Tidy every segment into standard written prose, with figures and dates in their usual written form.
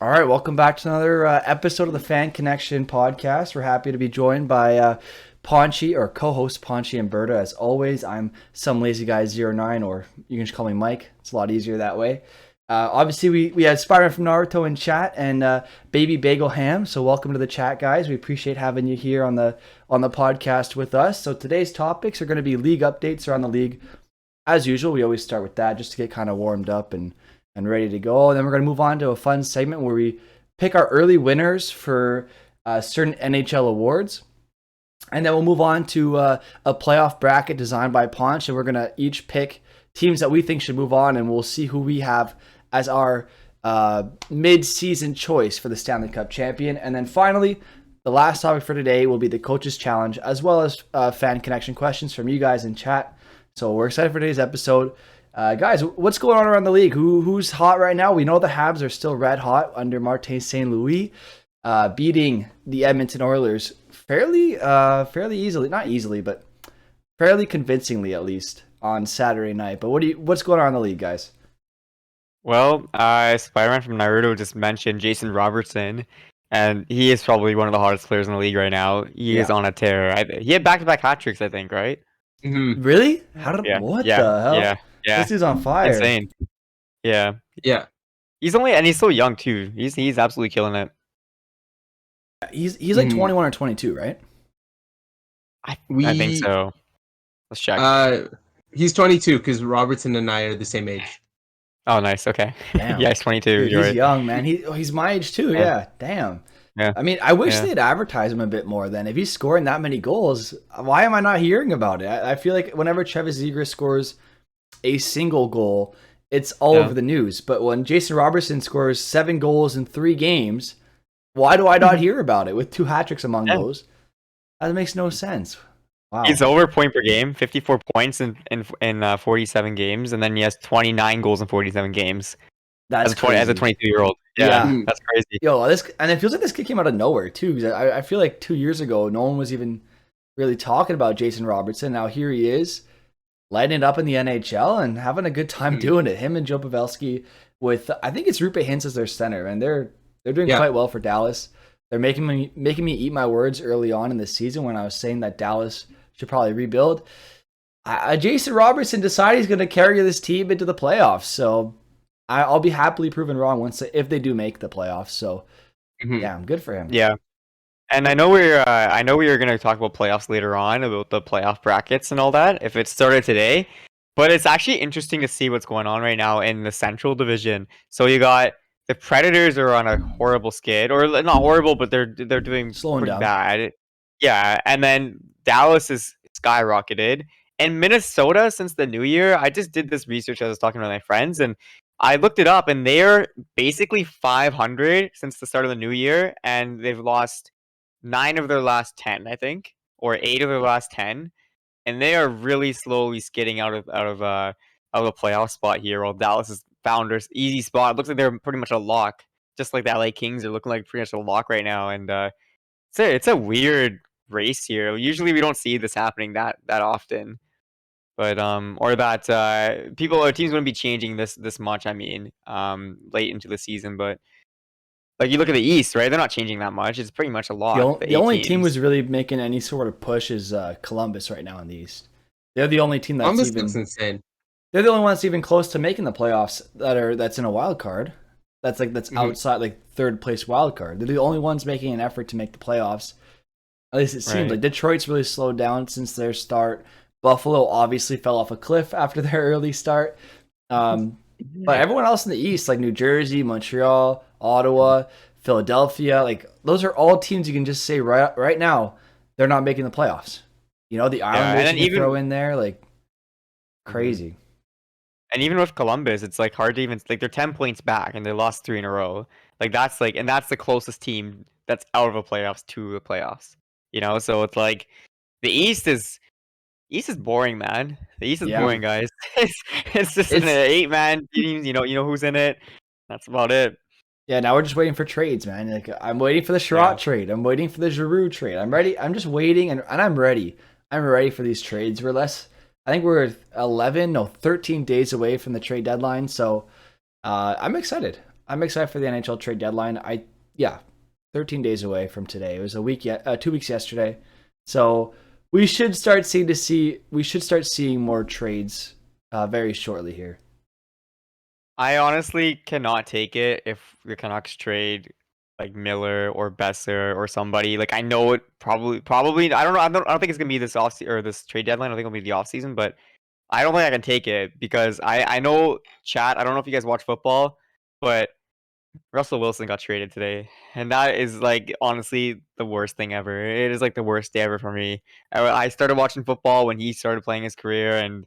All right, welcome back to another episode of the Fan Connection podcast. We're happy to be joined by Paunchy, or co-host Paunchy and Berta. As always, I'm some lazy guy 09, or you can just call me Mike. It's a lot easier that way. Obviously, we had Spider-Man from Naruto in chat and Baby Bagel Ham. So welcome to the chat, guys. We appreciate having you here on the podcast with us. So today's topics are going to be league updates around the league. As usual, we always start with that just to get kind of warmed up and ready to go. And then we're going to move on to a fun segment where we pick our early winners for certain NHL awards. And then we'll move on to a playoff bracket designed by Ponch. And we're going to each pick teams that we think should move on. And we'll see who we have as our mid-season choice for the Stanley Cup champion. And then finally, the last topic for today will be the Coaches Challenge, as well as fan connection questions from you guys in chat. So we're excited for today's episode. Guys, what's going on around the league? Who's hot right now? We know the Habs are still red hot under Martin St. Louis, beating the Edmonton Oilers fairly easily. Not easily, but fairly convincingly, at least, on Saturday night. But what's going on in the league, guys? Well, Spider-Man from Naruto just mentioned Jason Robertson, and he is probably one of the hottest players in the league right now. He is on a tear. He had back-to-back hat tricks, I think, right? Mm-hmm. Really? What the hell? Yeah. This dude's on fire. Insane. Yeah. He's so young too. He's absolutely killing it. He's like 21 or 22, right? I think so. Let's check. He's 22 because Robertson and I are the same age. Oh, nice. Okay. Damn. Yeah, he's 22. Dude, he's right. Young, man. He's my age too. Yeah. Damn. Yeah. I mean, I wish they'd advertise him a bit more then. If he's scoring that many goals, why am I not hearing about it? I feel like whenever Travis Zegras scores a single goal, it's all over the news. But when Jason Robertson scores 7 goals in 3 games, why do I not hear about it with 2 hat-tricks among those? That makes no sense. Wow. He's over point per game, 54 points in 47 games, and then he has 29 goals in 47 games. That's as a 22-year-old. Yeah, that's crazy. Yo, and it feels like this kid came out of nowhere too. Because I feel like 2 years ago, no one was even really talking about Jason Robertson. Now here he is, lighting it up in the NHL and having a good time doing it. Him and Joe Pavelski with, I think it's Rupe Hintz as their center, and they're doing quite well for Dallas. They're making me eat my words early on in the season when I was saying that Dallas should probably rebuild. Jason Robertson decided he's going to carry this team into the playoffs, so I'll be happily proven wrong if they do make the playoffs. So yeah, I'm good for him. Yeah. And I know we were going to talk about playoffs later on, about the playoff brackets and all that, if it started today. But it's actually interesting to see what's going on right now in the Central Division. So you got the Predators are on a horrible skid, or not horrible, but they're doing slowing down bad. Yeah, and then Dallas is skyrocketed, and Minnesota since the new year. I just did this research. I was talking to my friends, and I looked it up, and they're basically 500 since the start of the new year, and they've lost 9 of their last 10, I think, or 8 of their last 10, and they are really slowly skidding out of the playoff spot here. While Dallas is found easy spot. It looks like they're pretty much a lock, just like the LA Kings are looking like pretty much a lock right now. And it's a weird race here. Usually we don't see this happening that often, but or that teams wouldn't be changing this much. I mean, late into the season, but. Like, you look at the East, right? They're not changing that much. It's pretty much a lock. The only team who's really making any sort of push is Columbus right now in the East. They're the only team that's looks insane. They're the only ones even close to making the playoffs that's in a wild card. That's outside, like, third place wild card. They're the only ones making an effort to make the playoffs. At least it seems like Detroit's really slowed down since their start. Buffalo obviously fell off a cliff after their early start. But everyone else in the East, like New Jersey, Montreal, Ottawa, Philadelphia, like, those are all teams you can just say right now they're not making the playoffs. You know, the Islanders you can throw in there, like, crazy. And even with Columbus, it's like hard to even, like, they're 10 points back and they lost 3 in a row. Like, that's the closest team that's out of the playoffs to the playoffs. You know, so it's like the East is boring, man. The East is boring, guys. It's just an 8-man team. You know who's in it. That's about it. Yeah, now we're just waiting for trades, man. Like, I'm waiting for the Sherratt trade. I'm waiting for the Giroux trade. I'm ready. I'm just waiting, and I'm ready. I'm ready for these trades. I think we're 13 days away from the trade deadline, so I'm excited. I'm excited for the NHL trade deadline. 13 days away from today. It was a week yet, 2 weeks yesterday. So we should start seeing more trades very shortly here. I honestly cannot take it if the Canucks trade like Miller or Besser or somebody. Like I know it probably I don't know. I don't think it's gonna be this or this trade deadline. I don't think it'll be the offseason, but I don't think I can take it because I know chat. I don't know if you guys watch football, but Russell Wilson got traded today, and that is like honestly the worst thing ever. It is like the worst day ever for me. I started watching football when he started playing his career, and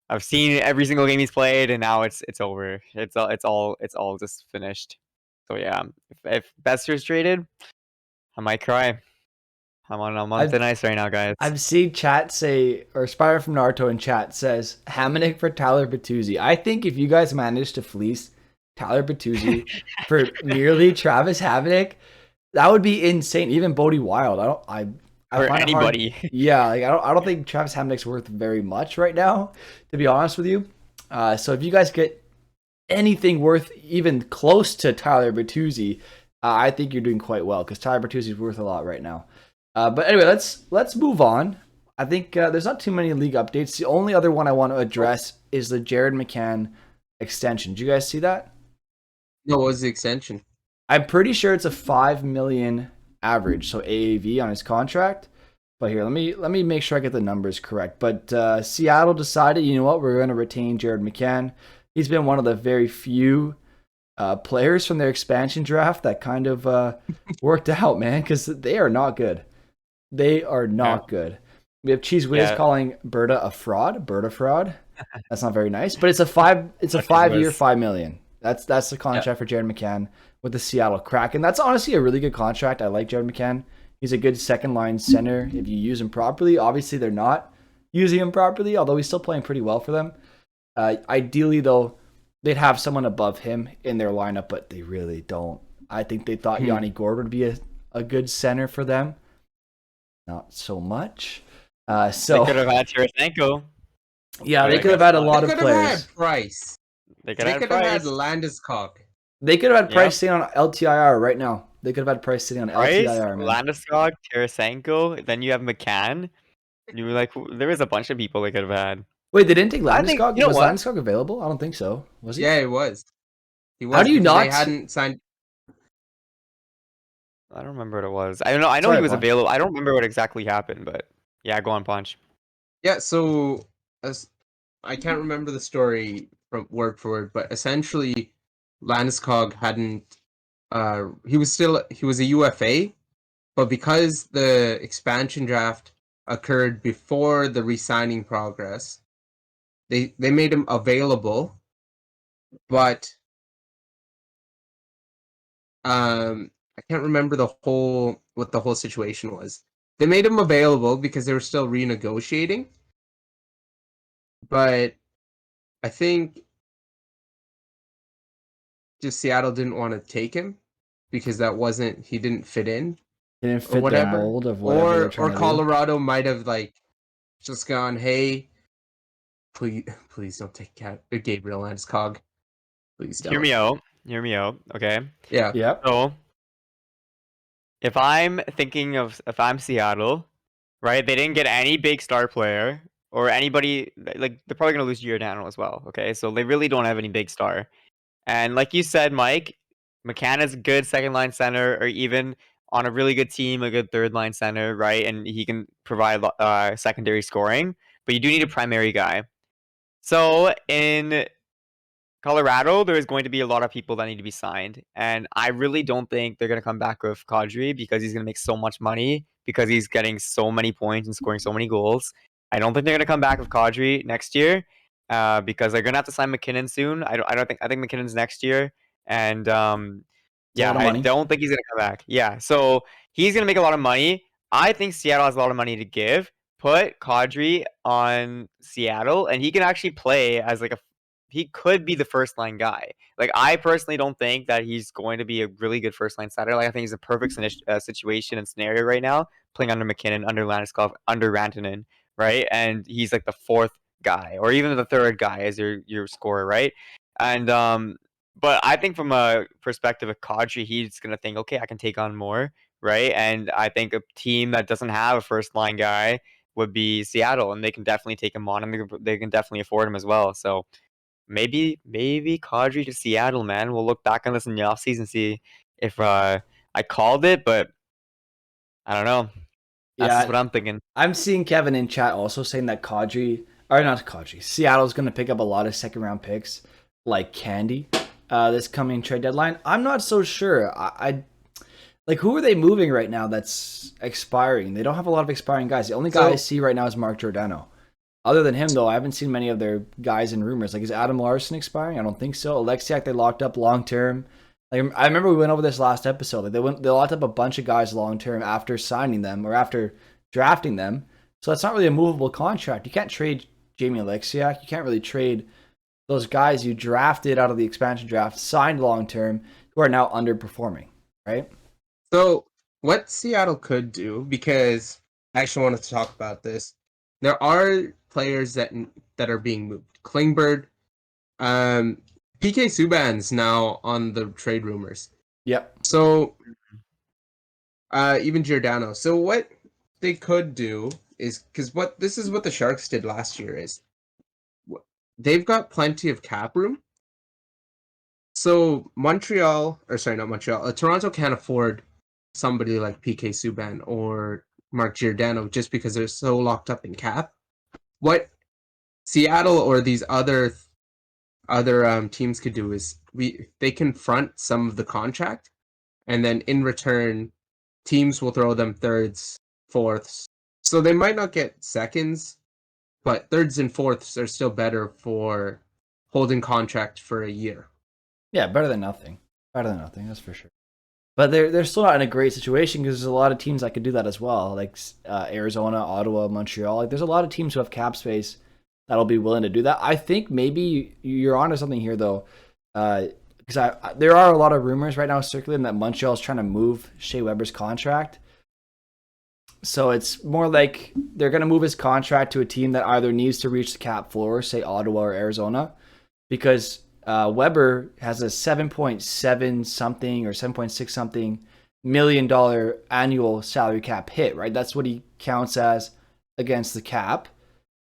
I've seen every single game he's played, and now it's over. It's all just finished. So yeah, if Bester's traded, I might cry. I'm on thin ice right now, guys. I've seen chat say, or Spire from Naruto in chat says, Hamonic for Tyler Bertuzzi. I think if you guys manage to fleece Tyler Bertuzzi for merely Travis Hamonic, that would be insane. Even Bodie Wild. I For find anybody. it hard. Yeah, like I don't think Travis Hamonic's worth very much right now, to be honest with you. So if you guys get anything worth even close to Tyler Bertuzzi, I think you're doing quite well because Tyler Bertuzzi is worth a lot right now. But anyway, let's move on. I think there's not too many league updates. The only other one I want to address is the Jared McCann extension. Did you guys see that? No, what was the extension? I'm pretty sure it's a $5 million average, so AAV on his contract. But here, let me make sure I get the numbers correct. But Seattle decided, you know what, we're going to retain Jared McCann. He's been one of the very few players from their expansion draft that kind of worked out, man, because they are not good. They are not good. We have Cheese Whiz calling Berda a fraud. Berda fraud. That's not very nice. But it's a 5-year, $5 million. That's the contract for Jared McCann with the Seattle Kraken. That's honestly a really good contract. I like Jared McCann. He's a good second line center if you use him properly. Obviously, they're not using him properly, although he's still playing pretty well for them. Ideally, though, they'd have someone above him in their lineup, but they really don't. I think they thought Yanni Gourde would be a good center for them. Not so much. So they could have had Tarasenko. Yeah, they could have had a lot of players. They could have had Price. They could have had Landeskog. They could have had Price sitting on LTIR right now. They could have had Price sitting on LTIR, man. Landeskog, Tarasenko, then you have McCann. You were like, there was a bunch of people they could have had. Wait, they didn't take Landeskog? Was Landeskog available? I don't think so. Was he? Yeah, it was. He was. How do you not? They hadn't signed. I don't remember what it was. I don't know. I know he was available. I don't remember what exactly happened, but yeah, go on, Punch. Yeah, so I can't remember the story from word for word, but essentially, Landeskog hadn't. He was a UFA, but because the expansion draft occurred before the re-signing progress, they made him available, but I can't remember what the whole situation was. They made him available because they were still renegotiating, but I think just Seattle didn't want to take him because he didn't fit in. He didn't fit the mold of whatever. Or Colorado might have just gone, hey, please don't take Gabriel Landeskog. Please don't. Hear me out. Okay. Yeah. Yep. So if I'm Seattle, right? They didn't get any big star player or anybody. Like they're probably gonna lose Giordano as well. Okay, so they really don't have any big star. And like you said, Mike, McCann is a good second line center, or even on a really good team, a good third line center, right? And he can provide secondary scoring, but you do need a primary guy. So in Colorado, there is going to be a lot of people that need to be signed, and I really don't think they're going to come back with Kadri because he's going to make so much money because he's getting so many points and scoring so many goals. I don't think they're going to come back with Kadri next year because they're going to have to sign McKinnon soon. I think McKinnon's next year, and I don't think he's going to come back. Yeah, so he's going to make a lot of money. I think Seattle has a lot of money to give. Put Kadri on Seattle, and he can actually play as he could be the first line guy. Like I personally don't think that he's going to be a really good first line center. Like I think he's a perfect situation and scenario right now, playing under McKinnon, under Landeskog, under Rantanen, right? And he's like the fourth guy, or even the third guy as your scorer, right? And But I think from a perspective of Kadri, he's gonna think, okay, I can take on more, right? And I think a team that doesn't have a first line guy would be Seattle, and they can definitely take him on, and they can definitely afford him as well. So maybe Kadri to Seattle, man. We'll look back on this in the offseason, see if I called it, but I don't know. That's just Yeah, what I'm thinking. I'm seeing Kevin in chat also saying that Seattle's going to pick up a lot of second round picks like candy this coming trade deadline. I'm not so sure. I like, who are they moving right now that's expiring? They don't have a lot of expiring guys. The only guy I see right now is Mark Giordano. Other than him, though, I haven't seen many of their guys in rumors. Like, is Adam Larson expiring? I don't think so. Alexiak, they locked up long term. Like, I remember we went over this last episode. Like, they locked up a bunch of guys long term after signing them or after drafting them. So that's not really a movable contract. You can't trade Jamie Alexiak. You can't really trade those guys you drafted out of the expansion draft, signed long term, who are now underperforming, right? So what Seattle could do, because I actually wanted to talk about this, there are players that are being moved. Klingberg, PK Subban's now on the trade rumors. Yep. So even Giordano. So what they could do is, because this is what the Sharks did last year, is they've got plenty of cap room. So Toronto can't afford somebody like PK Subban or Mark Giordano just because they're so locked up in cap. What Seattle or these other teams could do is they can front some of the contract, and then in return, teams will throw them thirds, fourths. So they might not get seconds, but thirds and fourths are still better for holding contract for a year. Yeah, better than nothing. Better than nothing, that's for sure. But they're still not in a great situation because there's a lot of teams that could do that as well, like Arizona, Ottawa, Montreal. Like, there's a lot of teams who have cap space that'll be willing to do that. I think maybe you're onto something here, though, because there are a lot of rumors right now circulating that Montreal is trying to move Shea Weber's contract. So it's more like they're going to move his contract to a team that either needs to reach the cap floor, say Ottawa or Arizona, because Weber has a 7.7 something or 7.6 something $1 million annual salary cap hit, right? That's what he counts as against the cap.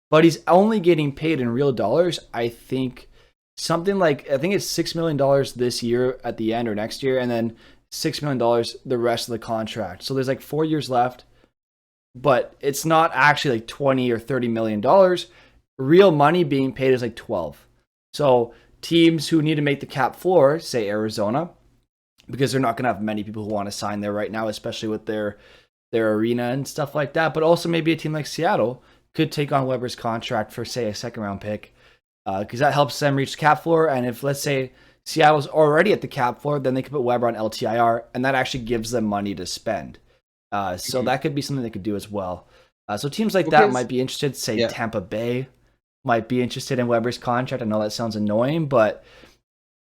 But he's only getting paid in real dollars, I think something like, I think it's $6 million this year at the end or next year, and then $6 million the rest of the contract. So there's like 4 years left, but it's not actually like 20 or $30 million. Real money being paid is like 12. So teams who need to make the cap floor, say Arizona, because they're not going to have many people who want to sign there right now, especially with their arena and stuff like that. But also maybe a team like Seattle could take on Weber's contract for, say, a second round pick, because that helps them reach the cap floor. And if, let's say, Seattle's already at the cap floor, then they could put Weber on LTIR, and that actually gives them money to spend. So that could be something they could do as well. So teams like that might be interested. Say Tampa Bay might be interested in Weber's contract. I know that sounds annoying, but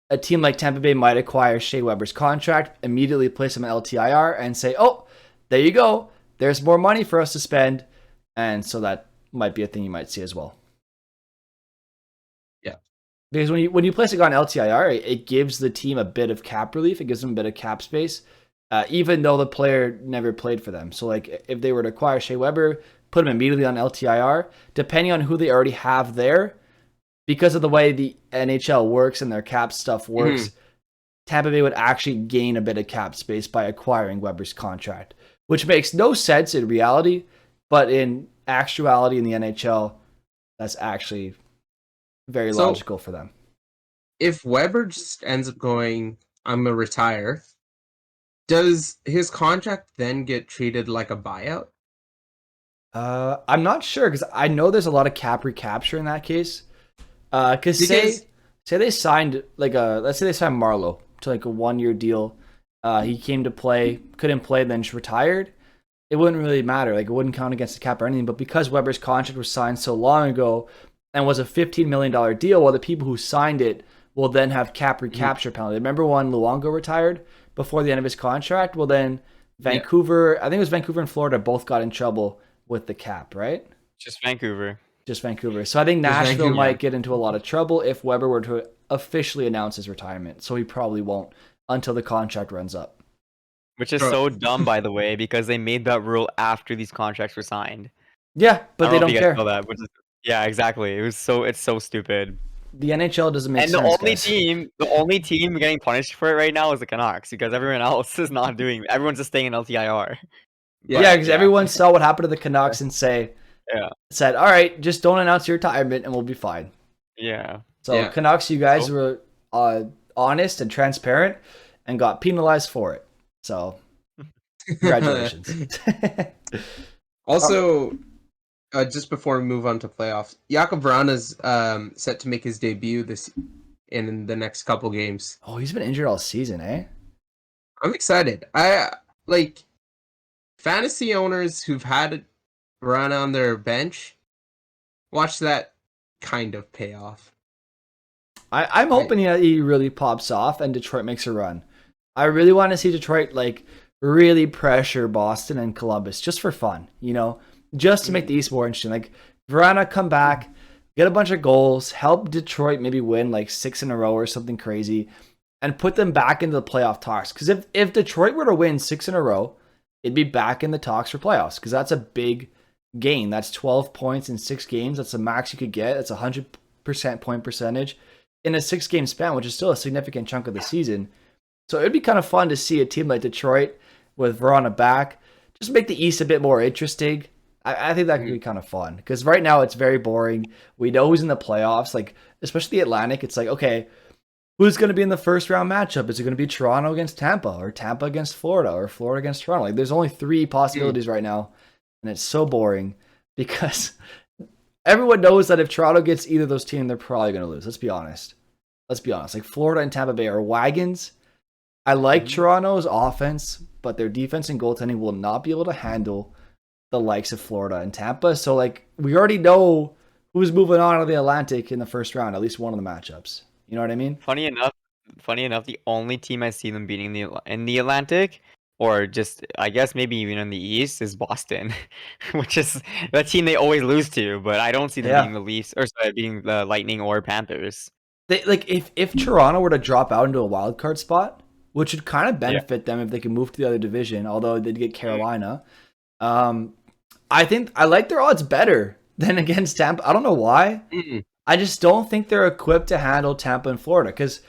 a team like Tampa Bay might acquire Shea Weber's contract, immediately place him on LTIR, and say, oh, there you go. There's more money for us to spend. And so that might be a thing you might see as well. Yeah. Because when you place a guy on LTIR, it gives the team a bit of cap relief. It gives them a bit of cap space, even though the player never played for them. So, like, if they were to acquire Shea Weber, put him immediately on LTIR, depending on who they already have there, because of the way the NHL works and their cap stuff works, Tampa Bay would actually gain a bit of cap space by acquiring Weber's contract, which makes no sense in reality, but in actuality in the NHL, that's actually very logical for them. If Weber just ends up going, I'm going to retire, does his contract then get treated like a buyout? I'm not sure, because I know there's a lot of cap recapture in that case. Because say they signed let's say they signed Marleau to like a 1-year deal. He came to play, couldn't play, then just retired. It wouldn't really matter. Like, it wouldn't count against the cap or anything. But because Weber's contract was signed so long ago and was a $15 million deal, well, the people who signed it will then have cap recapture penalty. Remember when Luongo retired before the end of his contract? Well, then Vancouver, I think it was Vancouver and Florida, both got in trouble with the cap, right? Just Vancouver. Just Vancouver. So I think Just Nashville Vancouver. might get into a lot of trouble if Weber were to officially announce his retirement. So he probably won't until the contract runs up. Which is Bro. so dumb, by the way, because they made that rule after these contracts were signed. Yeah, but I they don't know don't if you guys care. know that. Yeah, exactly. It's so stupid. The NHL doesn't make And the sense, only guys. team getting punished for it right now is the Canucks because everyone else is not doing. Everyone's just staying in LTIR. Yeah, because yeah. everyone saw what happened to the Canucks and said, all right, just don't announce your retirement and we'll be fine. Yeah. So Canucks, you guys were honest and transparent and got penalized for it. So congratulations. Also, just before we move on to playoffs, Jakub Vrana's set to make his debut in the next couple games. Oh, he's been injured all season, eh? I'm excited. I like fantasy owners who've had Vrana on their bench. Watch that kind of pay off. I'm hoping he really pops off and Detroit makes a run. I really want to see Detroit like really pressure Boston and Columbus just for fun, just to make the East more interesting. Like Vrana come back, get a bunch of goals, help Detroit maybe win like 6 in a row or something crazy, and put them back into the playoff talks. Because if Detroit were to win 6 in a row, it'd be back in the talks for playoffs. Because that's a big gain. That's 12 points in 6 games. That's the max you could get. That's 100% point percentage in a 6-game span, which is still a significant chunk of the season. So it'd be kind of fun to see a team like Detroit with Vrana back, just make the East a bit more interesting. I think that could be kind of fun because right now it's very boring. We know who's in the playoffs, like especially the Atlantic. It's like, okay, who's going to be in the first round matchup? Is it going to be Toronto against Tampa or Tampa against Florida or Florida against Toronto? Like there's only 3 possibilities right now, and it's so boring because everyone knows that if Toronto gets either of those teams, they're probably going to lose. Let's be honest. Like Florida and Tampa Bay are wagons. I like Toronto's offense, but their defense and goaltending will not be able to handle the likes of Florida and Tampa. So, like, we already know who's moving on to the Atlantic in the first round, at least one of the matchups. You know what I mean? Funny enough, the only team I see them beating in the Atlantic, or just I guess maybe even in the East, is Boston, which is the team they always lose to. But I don't see them beating the Leafs or beating the Lightning or Panthers. They like if Toronto were to drop out into a wild card spot, which would kind of benefit them if they could move to the other division, although they'd get Carolina. I think I like their odds better than against Tampa. I don't know why. I just don't think they're equipped to handle Tampa and Florida. Because,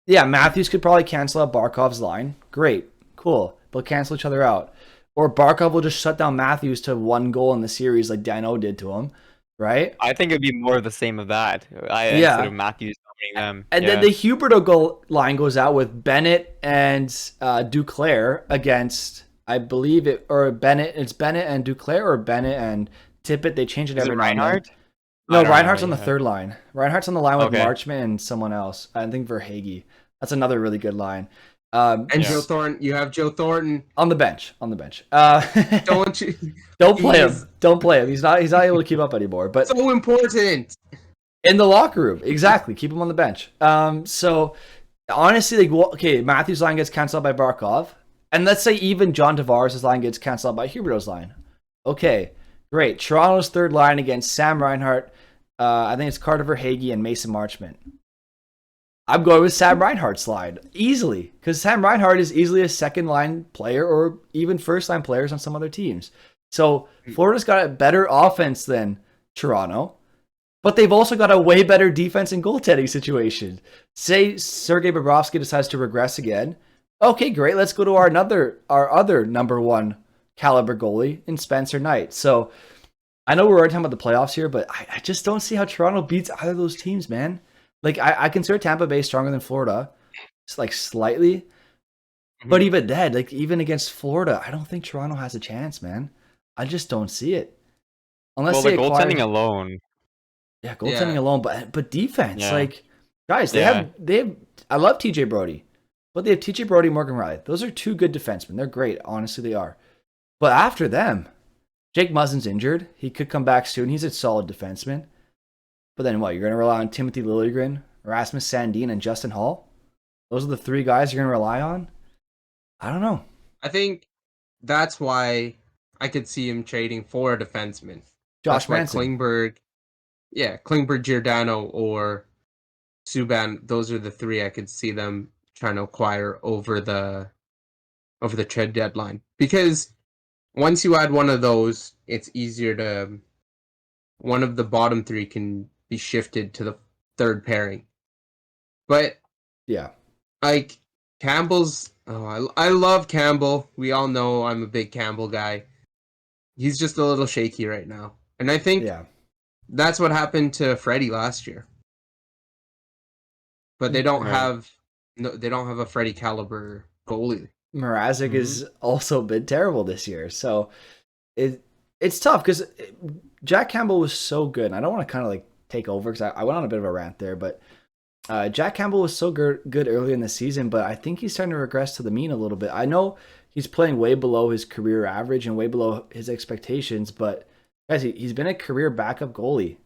Matthews could probably cancel out Barkov's line. Great. Cool. They'll cancel each other out. Or Barkov will just shut down Matthews to 1 goal in the series like Dano did to him. Right? I think it'd be more of the same of that. Instead of Matthews dominating them. And then the Huberto goal line goes out with Bennett and Duclair against, I believe Bennett. It's Bennett and Duclair or Bennett and Tippett. They change it every now and then. Reinhart? No, Reinhart's on the third line. Reinhart's on the line with Okay. Marchman and someone else. I think Verhaeghe. That's another really good line. And Joe Thornton, you have Joe Thornton on the bench. Don't you? Don't play him. Don't play him. He's not able to keep up anymore. But So important. in the locker room, exactly. Keep him on the bench. So honestly, like, Matthews' line gets canceled by Barkov, and let's say even John Tavares' line gets canceled by Huberto's line. Okay, great. Toronto's third line against Sam Reinhart. I think it's Carter Verhaeghe and Mason Marchment. I'm going with Sam Reinhart's line easily because Sam Reinhart is easily a second line player or even first line players on some other teams. So Florida's got a better offense than Toronto, but they've also got a way better defense and goaltending situation. Say Sergei Bobrovsky decides to regress again. Okay, great. Let's go to our other number 1 caliber goalie in Spencer Knight. So I know we're already talking about the playoffs here, but I just don't see how Toronto beats either of those teams, man. Like, I consider Tampa Bay stronger than Florida, just like slightly. But even then, like even against Florida, I don't think Toronto has a chance, man. I just don't see it. Unless the goaltending alone. Yeah, goaltending alone, but defense, Yeah. like guys, they have. I love TJ Brody, but they have TJ Brody, Morgan Riley. Those are 2 good defensemen. They're great, honestly, they are. But after them, Jake Muzzin's injured. He could come back soon. He's a solid defenseman. But then what? You're going to rely on Timothy Liljegren, Rasmus Sandin, and Justin Hall? Those are the 3 guys you're going to rely on? I don't know. I think that's why I could see him trading for a defenseman. Josh That's why Manson. Klingberg. Klingberg, Giordano, or Subban. Those are the three I could see them trying to acquire over the trade deadline. Because once you add one of those, it's easier to one of the bottom three can be shifted to the third pairing. But Yeah. like Campbell's, I love Campbell. We all know I'm a big Campbell guy. He's just a little shaky right now, and I think that's what happened to Freddie last year. But they don't have a Freddie caliber goalie. Mrazek is also been terrible this year, so it's tough because Jack Campbell was so good. And I don't want to kind of like take over because I went on a bit of a rant there, but Jack Campbell was so good early in the season, but I think he's starting to regress to the mean a little bit. I know he's playing way below his career average and way below his expectations, but guys, he's been a career backup goalie.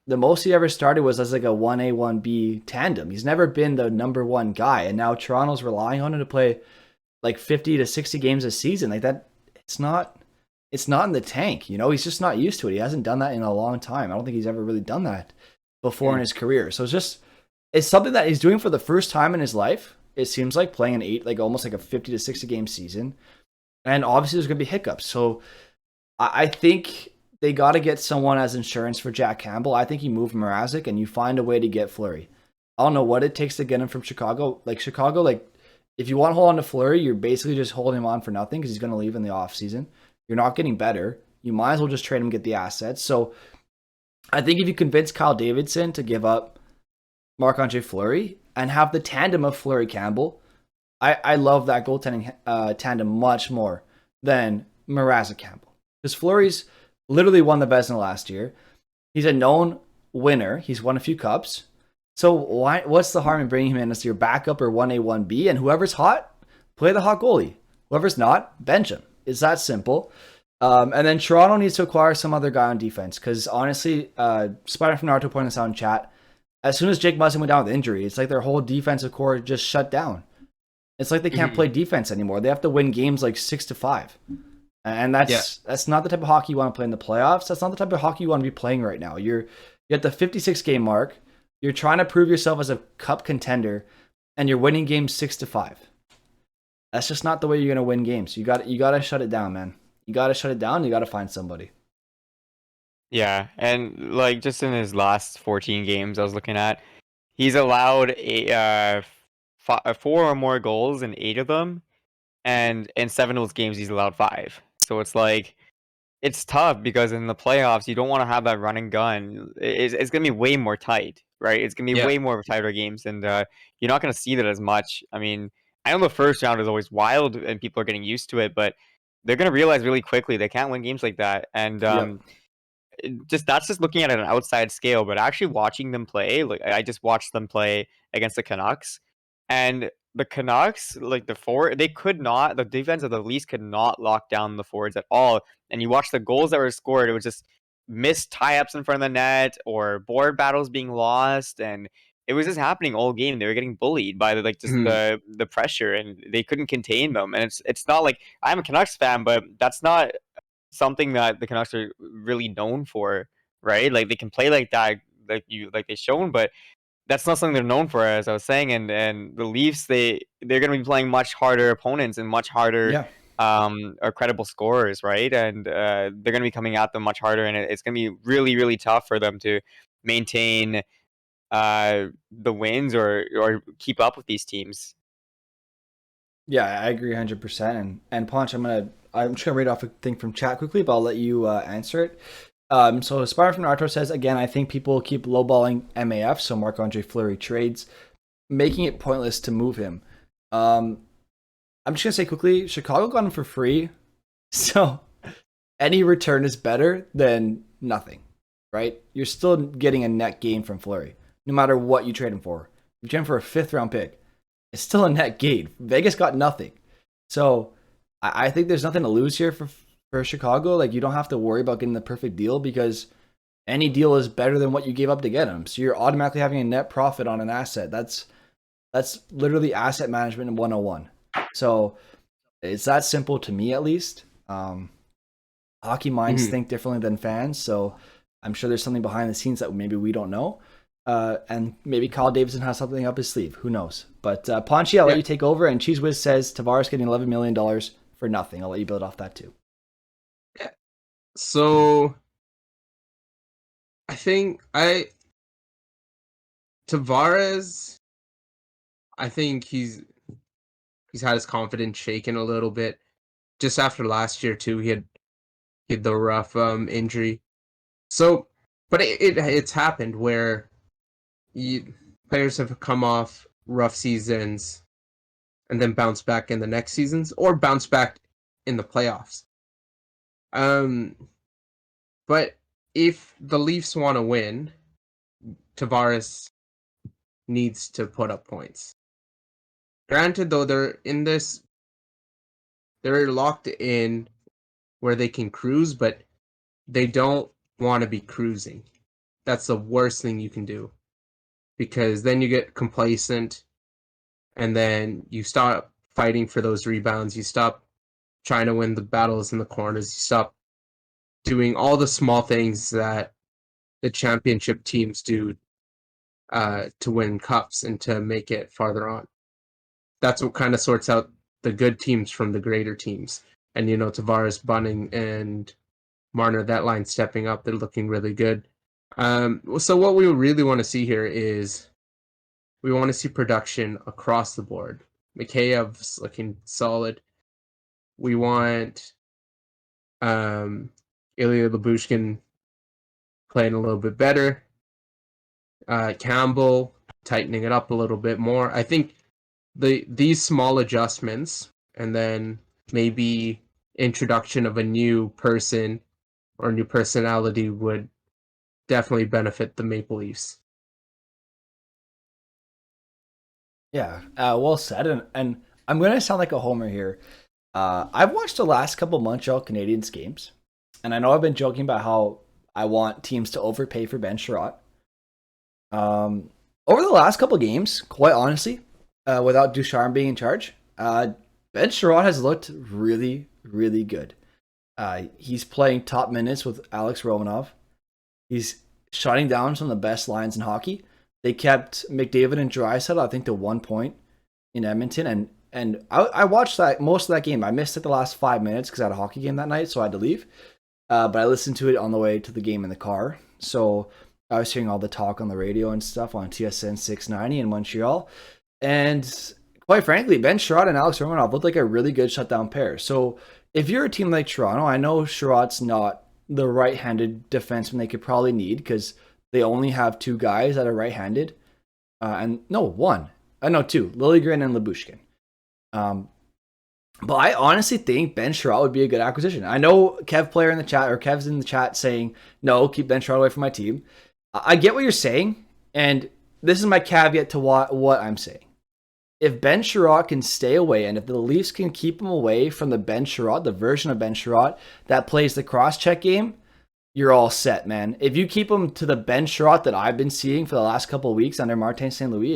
The most he ever started was as like a 1A, 1B tandem. He's never been the number one guy, and now Toronto's relying on him to play like 50 to 60 games a season. Like that, it's not in the tank. You know, he's just not used to it. He hasn't done that in a long time. I don't think he's ever really done that before in his career. So it's something that he's doing for the first time in his life. It seems like playing almost like a 50 to 60 game season. And obviously there's going to be hiccups. So I think they got to get someone as insurance for Jack Campbell. I think you move Mrazek and you find a way to get Fleury. I don't know what it takes to get him from Chicago. If you want to hold on to Fleury, you're basically just holding him on for nothing because he's going to leave in the offseason. You're not getting better. You might as well just trade him and get the assets. So I think if you convince Kyle Davidson to give up Marc-Andre Fleury and have the tandem of Fleury Campbell, I love that goaltending tandem much more than Mrazek Campbell. Because Fleury's literally won the Vezina last year. He's a known winner. He's won a few cups. So what's the harm in bringing him in as your backup or 1A, 1B? And whoever's hot, play the hot goalie. Whoever's not, bench him. It's that simple. And then Toronto needs to acquire some other guy on defense because honestly, Spider from Naruto pointed this out in chat. As soon as Jake Muzzin went down with injury, it's like their whole defensive core just shut down. It's like they can't play defense anymore. They have to win games like 6-5. And that's not the type of hockey you want to play in the playoffs. That's not the type of hockey you want to be playing right now. You're at the 56 game mark. You're trying to prove yourself as a cup contender, and you're winning games 6-5. That's just not the way you're gonna win games. You got to shut it down, man. You got to shut it down. You got to find somebody. Yeah, and like just in his last 14 games, I was looking at, he's allowed 4 or more goals in 8 of them, and in 7 of those games, he's allowed 5. So it's like, it's tough because in the playoffs, you don't want to have that run and gun. It's going to be way more tight, right? It's going to be way more tighter games, and you're not going to see that as much. I mean, I know the first round is always wild, and people are getting used to it, but they're going to realize really quickly they can't win games like that. And that's just looking at an outside scale, but actually watching them play, like I just watched them play against the Canucks, and the Canucks, like the defense of the Leafs could not lock down the forwards at all. And you watch the goals that were scored, it was just missed tie-ups in front of the net or board battles being lost, and it was just happening all game. They were getting bullied by the pressure, and they couldn't contain them. And it's not like I'm a Canucks fan, but that's not something that the Canucks are really known for, right? Like they can play like that, like they've shown, but that's not something they're known for, as I was saying. And the Leafs, they're going to be playing much harder opponents and much harder or credible scorers, right? And they're going to be coming at them much harder, and it's going to be really, really tough for them to maintain the wins or keep up with these teams. Yeah, I agree 100%. And Ponch, I'm just gonna read off a thing from chat quickly, but I'll let you answer it. So Spire from Naruto says, again, I think people keep lowballing MAF, so Marc-Andre Fleury trades, making it pointless to move him. I'm just gonna say quickly, Chicago got him for free, so any return is better than nothing, right? You're still getting a net gain from Fleury, no matter what you trade him for. You trade him for a 5th round pick, it's still a net gain. Vegas got nothing. So I think there's nothing to lose here for Chicago. Like, you don't have to worry about getting the perfect deal because any deal is better than what you gave up to get him. So you're automatically having a net profit on an asset. That's literally asset management in 101. So it's that simple to me, at least. Hockey minds think differently than fans. So I'm sure there's something behind the scenes that maybe we don't know. And maybe Kyle Davidson has something up his sleeve. Who knows? But Ponchy, I'll let you take over. And Cheese Whiz says Tavares getting $11 million for nothing. I'll let you build off that too. Yeah. So I think Tavares, I think he's had his confidence shaken a little bit. Just after last year too, he had the rough injury. So, but it's happened where players have come off rough seasons and then bounce back in the next seasons or bounce back in the playoffs. But if the Leafs want to win, Tavares needs to put up points. Granted, though, they're locked in where they can cruise, but they don't want to be cruising. That's the worst thing you can do, because then you get complacent and then you stop fighting for those rebounds. You stop trying to win the battles in the corners. You stop doing all the small things that the championship teams do to win cups and to make it farther on. That's what kind of sorts out the good teams from the greater teams. And, Tavares, Bunning, and Marner, that line stepping up, they're looking really good. So what we really want to see here is we want to see production across the board. Mikheyev's looking solid. We want Ilya Lyubushkin playing a little bit better. Campbell tightening it up a little bit more. I think these small adjustments and then maybe introduction of a new person or new personality would definitely benefit the Maple Leafs. Yeah, well said. And I'm going to sound like a homer here. I've watched the last couple Montreal Canadiens games, and I know I've been joking about how I want teams to overpay for Ben Sherratt. Over the last couple games, quite honestly, without Ducharme being in charge, Ben Sherratt has looked really, really good. He's playing top minutes with Alex Romanov. He's shutting down some of the best lines in hockey. They kept McDavid and Draisaitl, I think, to 1 point in Edmonton, and I watched that most of that game. I missed it the last 5 minutes because I had a hockey game that night, so I had to leave. But I listened to it on the way to the game in the car. So I was hearing all the talk on the radio and stuff on TSN 690 in Montreal. And quite frankly, Ben Sherratt and Alex Romanov looked like a really good shutdown pair. So if you're a team like Toronto, I know Sherratt's not the right-handed defenseman they could probably need because they only have two guys that are right-handed. One. Two. Liljegren and Lyubushkin. But I honestly think Ben Sherratt would be a good acquisition. I know Kev's in the chat saying, no, keep Ben Sherratt away from my team. I get what you're saying, and this is my caveat to what I'm saying. If Ben Sherratt can stay away, and if the Leafs can keep him away from the Ben Sherratt, the version of Ben Sherratt that plays the cross-check game, you're all set, man. If you keep him to the Ben Sherratt that I've been seeing for the last couple of weeks under Martin St. Louis,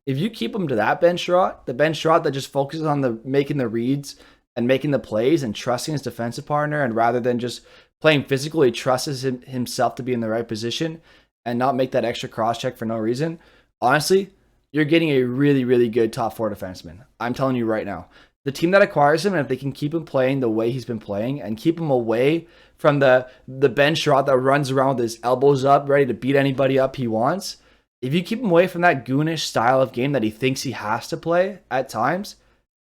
if you keep him to that Ben Sherratt, the Ben Sherratt that just focuses on making the reads and making the plays and trusting his defensive partner, and rather than just playing physical, he trusts himself to be in the right position and not make that extra cross-check for no reason, honestly, you're getting a really, really good top four defenseman. I'm telling you right now. The team that acquires him, and if they can keep him playing the way he's been playing and keep him away from the Ben Sherratt that runs around with his elbows up, ready to beat anybody up he wants, if you keep him away from that goonish style of game that he thinks he has to play at times,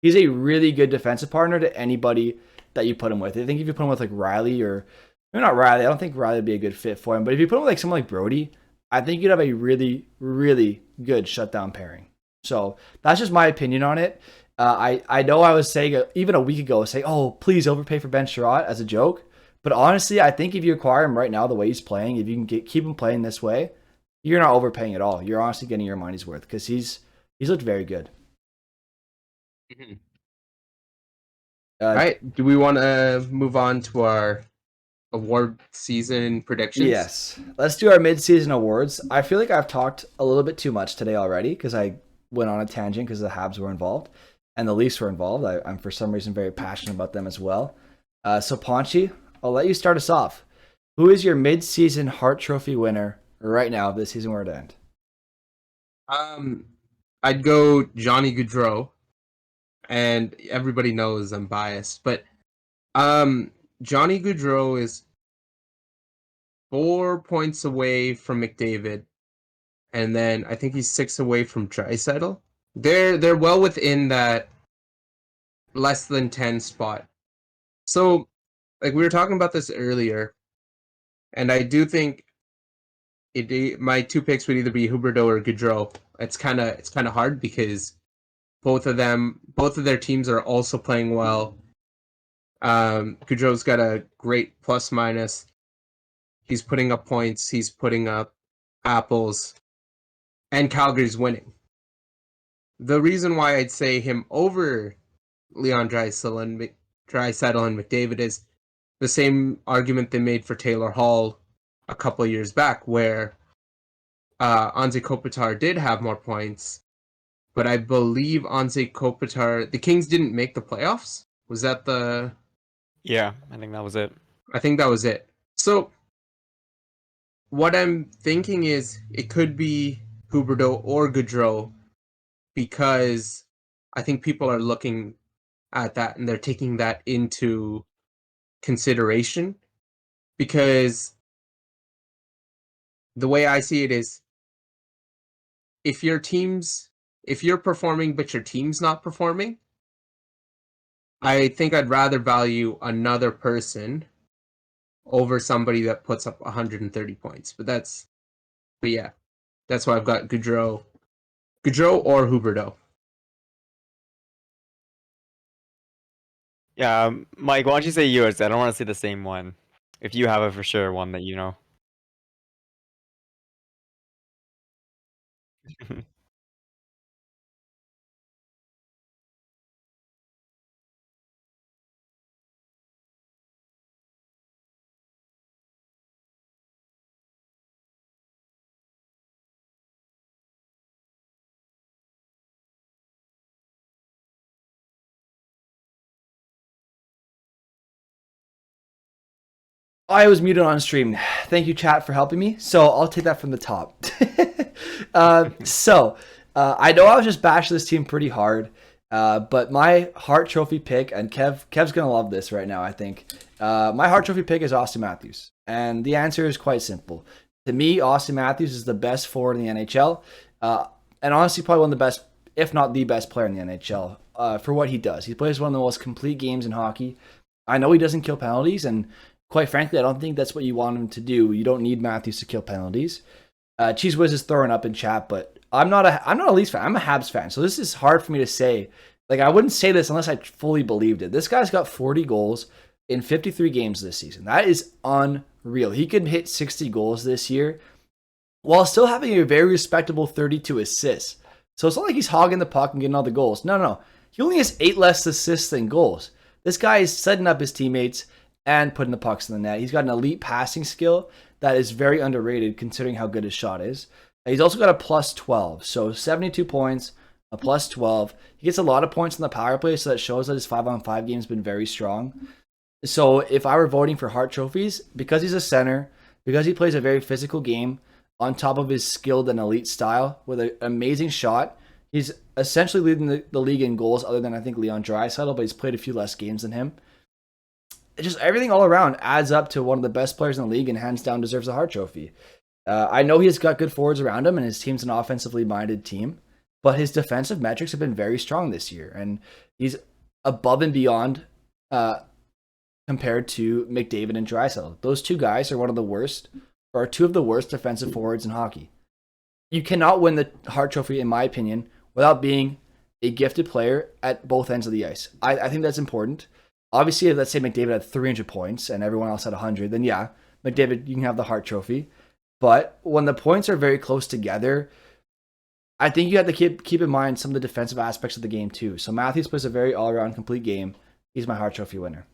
he's a really good defensive partner to anybody that you put him with. I think if you put him with like Riley or maybe not Riley, I don't think Riley would be a good fit for him, but if you put him with like someone like Brody, I think you'd have a really, really good shutdown pairing. So that's just my opinion on it. I know I was saying even a week ago, oh, please overpay for Ben Sherratt as a joke. But honestly, I think if you acquire him right now, the way he's playing, if you can keep him playing this way, you're not overpaying at all. You're honestly getting your money's worth because he's looked very good. Mm-hmm. All right. Do we want to move on to our award season predictions? Yes. Let's do our mid-season awards. I feel like I've talked a little bit too much today already because I went on a tangent because the Habs were involved and the Leafs were involved. I'm for some reason very passionate about them as well. So Ponchy, I'll let you start us off. Who is your mid-season Hart Trophy winner right now if this season were to end? I'd go Johnny Gaudreau, and everybody knows I'm biased, but Johnny Gaudreau is 4 points away from McDavid, and then I think he's 6 away from Draisaitl. They're well within that less than 10 spot. So, like we were talking about this earlier, and I do think my two picks would either be Huberdeau or Gaudreau. It's kind of hard because both of their teams are also playing well. Gaudreau's got a great plus minus. He's putting up points. He's putting up apples, and Calgary's winning. The reason why I'd say him over Leon Draisaitl and McDavid is the same argument they made for Taylor Hall a couple of years back, where Anze Kopitar did have more points, but I believe Anze Kopitar, the Kings didn't make the playoffs. Was that the? Yeah, I think that was it. I think that was it. So what I'm thinking is it could be Huberdeau or Gaudreau, because I think people are looking at that and they're taking that into consideration, because the way I see it is if you're performing but your team's not performing, I think I'd rather value another person over somebody that puts up 130 points. But yeah, that's why I've got Gaudreau or Huberdeau. Yeah, Mike, why don't you say yours? I don't want to say the same one. If you have a for sure one that you know. I was muted on stream. Thank you, chat, for helping me. So I'll take that from the top. I know I was just bashing this team pretty hard, but my Hart Trophy pick, and Kev's gonna love this right now, I think. My Hart Trophy pick is Austin Matthews, and the answer is quite simple. To me, Austin Matthews is the best forward in the NHL, and honestly, probably one of the best, if not the best player in the NHL for what he does. He plays one of the most complete games in hockey. I know he doesn't kill penalties, and quite frankly, I don't think that's what you want him to do. You don't need Matthews to kill penalties. Cheese Whiz is throwing up in chat, but I'm not a Leafs fan. I'm a Habs fan, so this is hard for me to say. Like, I wouldn't say this unless I fully believed it. This guy's got 40 goals in 53 games this season. That is unreal. He could hit 60 goals this year while still having a very respectable 32 assists. So it's not like he's hogging the puck and getting all the goals. No. He only has 8 less assists than goals. This guy is setting up his teammates and putting the pucks in the net. He's got an elite passing skill that is very underrated considering how good his shot is. He's also got a plus 12, so 72 points, a plus 12. He gets a lot of points in the power play, so that shows that his 5-on-5 game has been very strong. So if I were voting for Hart trophies, because he's a center, because he plays a very physical game, on top of his skilled and elite style with an amazing shot, he's essentially leading the league in goals other than I think Leon Draisaitl, but he's played a few less games than him. Just everything all around adds up to one of the best players in the league and hands down deserves a Hart Trophy. I know he's got good forwards around him and his team's an offensively minded team, but his defensive metrics have been very strong this year, and he's above and beyond compared to McDavid and Draisaitl. Those two guys are two of the worst defensive forwards in hockey. You cannot win the Hart Trophy, in my opinion, without being a gifted player at both ends of the ice. I think that's important. Obviously, let's say McDavid had 300 points and everyone else had 100, then yeah, McDavid, you can have the Hart Trophy. But when the points are very close together, I think you have to keep in mind some of the defensive aspects of the game too. So Matthews plays a very all-around complete game. He's my Hart Trophy winner.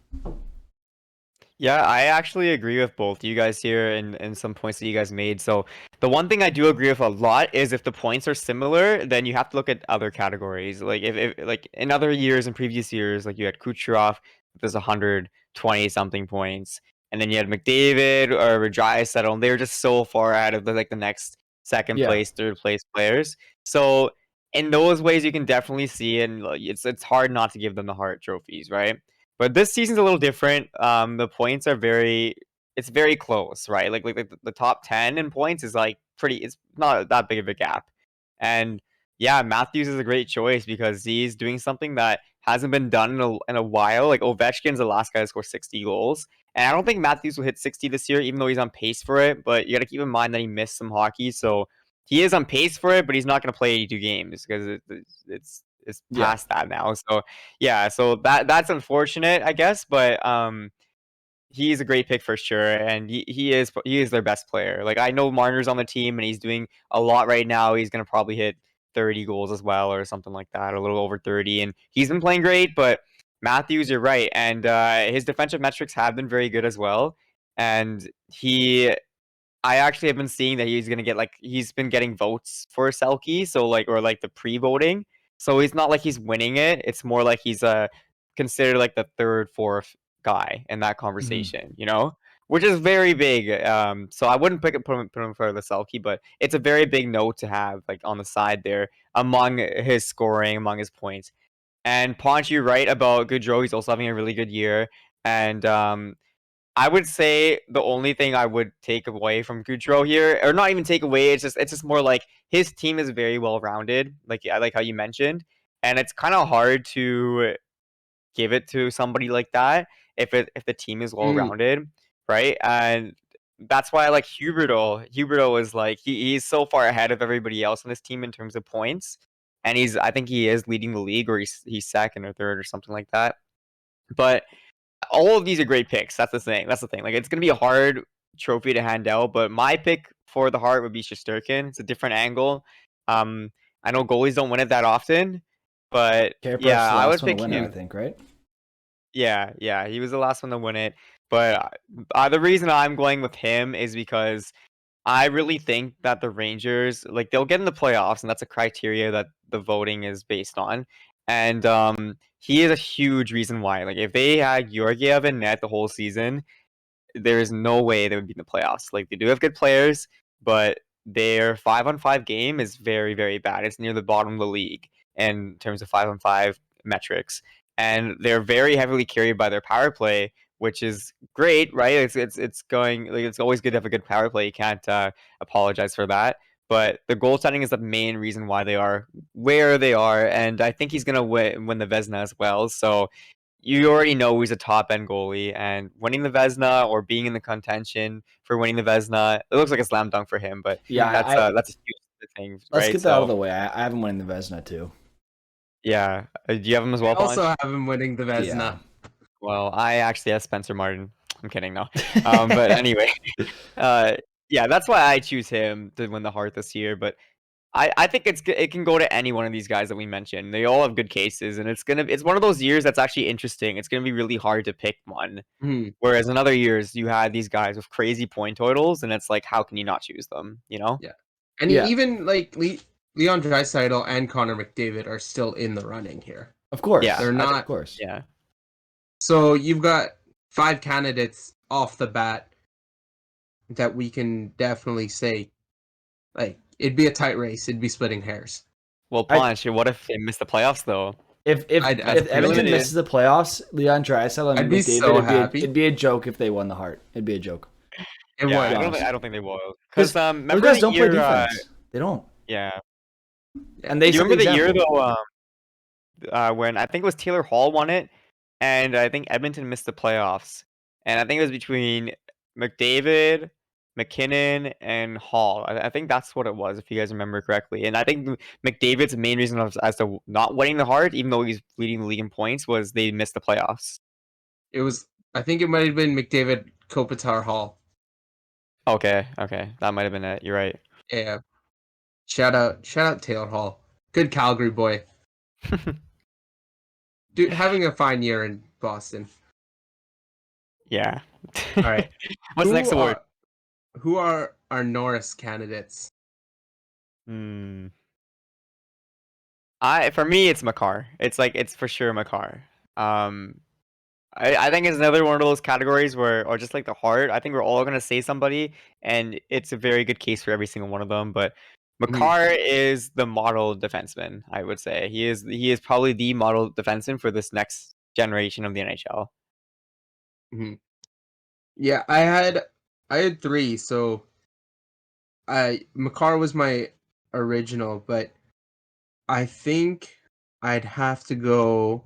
Yeah, I actually agree with both you guys here and some points that you guys made. So the one thing I do agree with a lot is if the points are similar, then you have to look at other categories. Like if like in other years, in previous years, like you had Kucherov, there's 120 something points. and then you had McDavid or Draisaitl, and they were just so far ahead of the next second Yeah. place, third place players. So in those ways, you can definitely see, and it's hard not to give them the Hart trophies, right? But this season's a little different. The points are it's very close, right? Like the top 10 in points is like it's not that big of a gap. And yeah, Matthews is a great choice because he's doing something that hasn't been done in a while. Like Ovechkin's the last guy to score 60 goals. And I don't think Matthews will hit 60 this year, even though he's on pace for it. But you got to keep in mind that he missed some hockey. So he is on pace for it, but he's not going to play 82 games because it's past that now. So yeah, so that's unfortunate, I guess. But he's a great pick for sure, and he is their best player. Like I know Marner's on the team, and he's doing a lot right now. He's gonna probably hit 30 goals as well, or something like that, a little over 30. And he's been playing great. But Matthews, you're right, and his defensive metrics have been very good as well. And I actually have been seeing that he's gonna get he's been getting votes for Selke, so or the pre-voting. So he's not like he's winning it. It's more like he's considered like the third, fourth guy in that conversation, which is very big. So I wouldn't put him for the Selke, but it's a very big note to have like on the side there among his scoring, among his points. And Ponch, you're right about Goudreau. He's also having a really good year, and I would say the only thing I would take away from Goudreau here, or not even take away, it's just more like his team is very well rounded. Like I like how you mentioned, and it's kind of hard to give it to somebody like that if the team is well rounded, right? And that's why I like Huberdeau. Huberdeau is like he's so far ahead of everybody else on this team in terms of points, and I think he is leading the league, or he's second or third or something like that. But all of these are great picks. That's the thing. Like it's gonna be a hard trophy to hand out, but my pick for the Hart would be Shesterkin. It's a different angle. I know goalies don't win it that often, but Care-Press yeah, the I last would one to pick win it, I him. think, right? Yeah, he was the last one to win it. But the reason I'm going with him is because I really think that the Rangers, they'll get in the playoffs, and that's a criteria that the voting is based on. And he is a huge reason why. Like, if they had Georgiev in net the whole season, there is no way they would be in the playoffs. Like, they do have good players, but their 5-on-5 game is very, very bad. It's near the bottom of the league in terms of 5-on-5 metrics. And they're very heavily carried by their power play, which is great, right? It's going it's always good to have a good power play. You can't apologize for that. But the goaltending is the main reason why they are where they are, and I think he's gonna win the Vezina as well. So you already know he's a top end goalie, and winning the Vezina or being in the contention for winning the Vezina, it looks like a slam dunk for him. But Yeah, that's a huge thing, let's right? get that out of So the way. I haven't won the Vezina too. yeah, do you have him as I well, also Ponch? have him winning the Vezina. Yeah. Well, I actually have Spencer Martin. I'm kidding, no. But anyway, yeah, that's why I choose him to win the Hart this year. But I think it can go to any one of these guys that we mentioned. They all have good cases, and it's one of those years that's actually interesting. It's gonna be really hard to pick one. Whereas in other years, you had these guys with crazy point totals, and it's like, how can you not choose them? Yeah. And Yeah. even like Leon Draisaitl and Connor McDavid are still in the running here. Of course. Yeah, They're not. Of course. Yeah. So you've got 5 candidates off the bat that we can definitely say, like, it'd be a tight race. It'd be splitting hairs. Well, Ponch, what if they miss the playoffs though? If I'd Edmonton eliminated. misses the playoffs, Leon Draisaitl and I'd be McDavid, so happy. it'd be a joke if they won the Hart. It'd be a joke. It Yeah, would. I don't think they will. Because Those remember guys the don't year, play defense. They don't. yeah. And they Do you set the remember the year example. though? When I think it was Taylor Hall won it, and I think Edmonton missed the playoffs, and I think it was between McDavid, McKinnon, and Hall. I think that's what it was, if you guys remember correctly. And I think McDavid's main reason as to not winning the Hart, even though he's leading the league in points, was they missed the playoffs. It was. I think it might have been McDavid, Kopitar, Hall. Okay, that might have been it. You're right. Yeah. Shout out Taylor Hall. Good Calgary boy. Dude, having a fine year in Boston. Yeah. All right. What's the next award? Who are our Norris candidates? For me, it's Makar. It's for sure Makar. I think it's another one of those categories where, or just like the Hart, I think we're all gonna say somebody, and it's a very good case for every single one of them. But Mhm, Makar is the model defenseman, I would say. He is probably the model defenseman for this next generation of the NHL. mhm. Yeah, I had three, so I Makar was my original, but I think I'd have to go.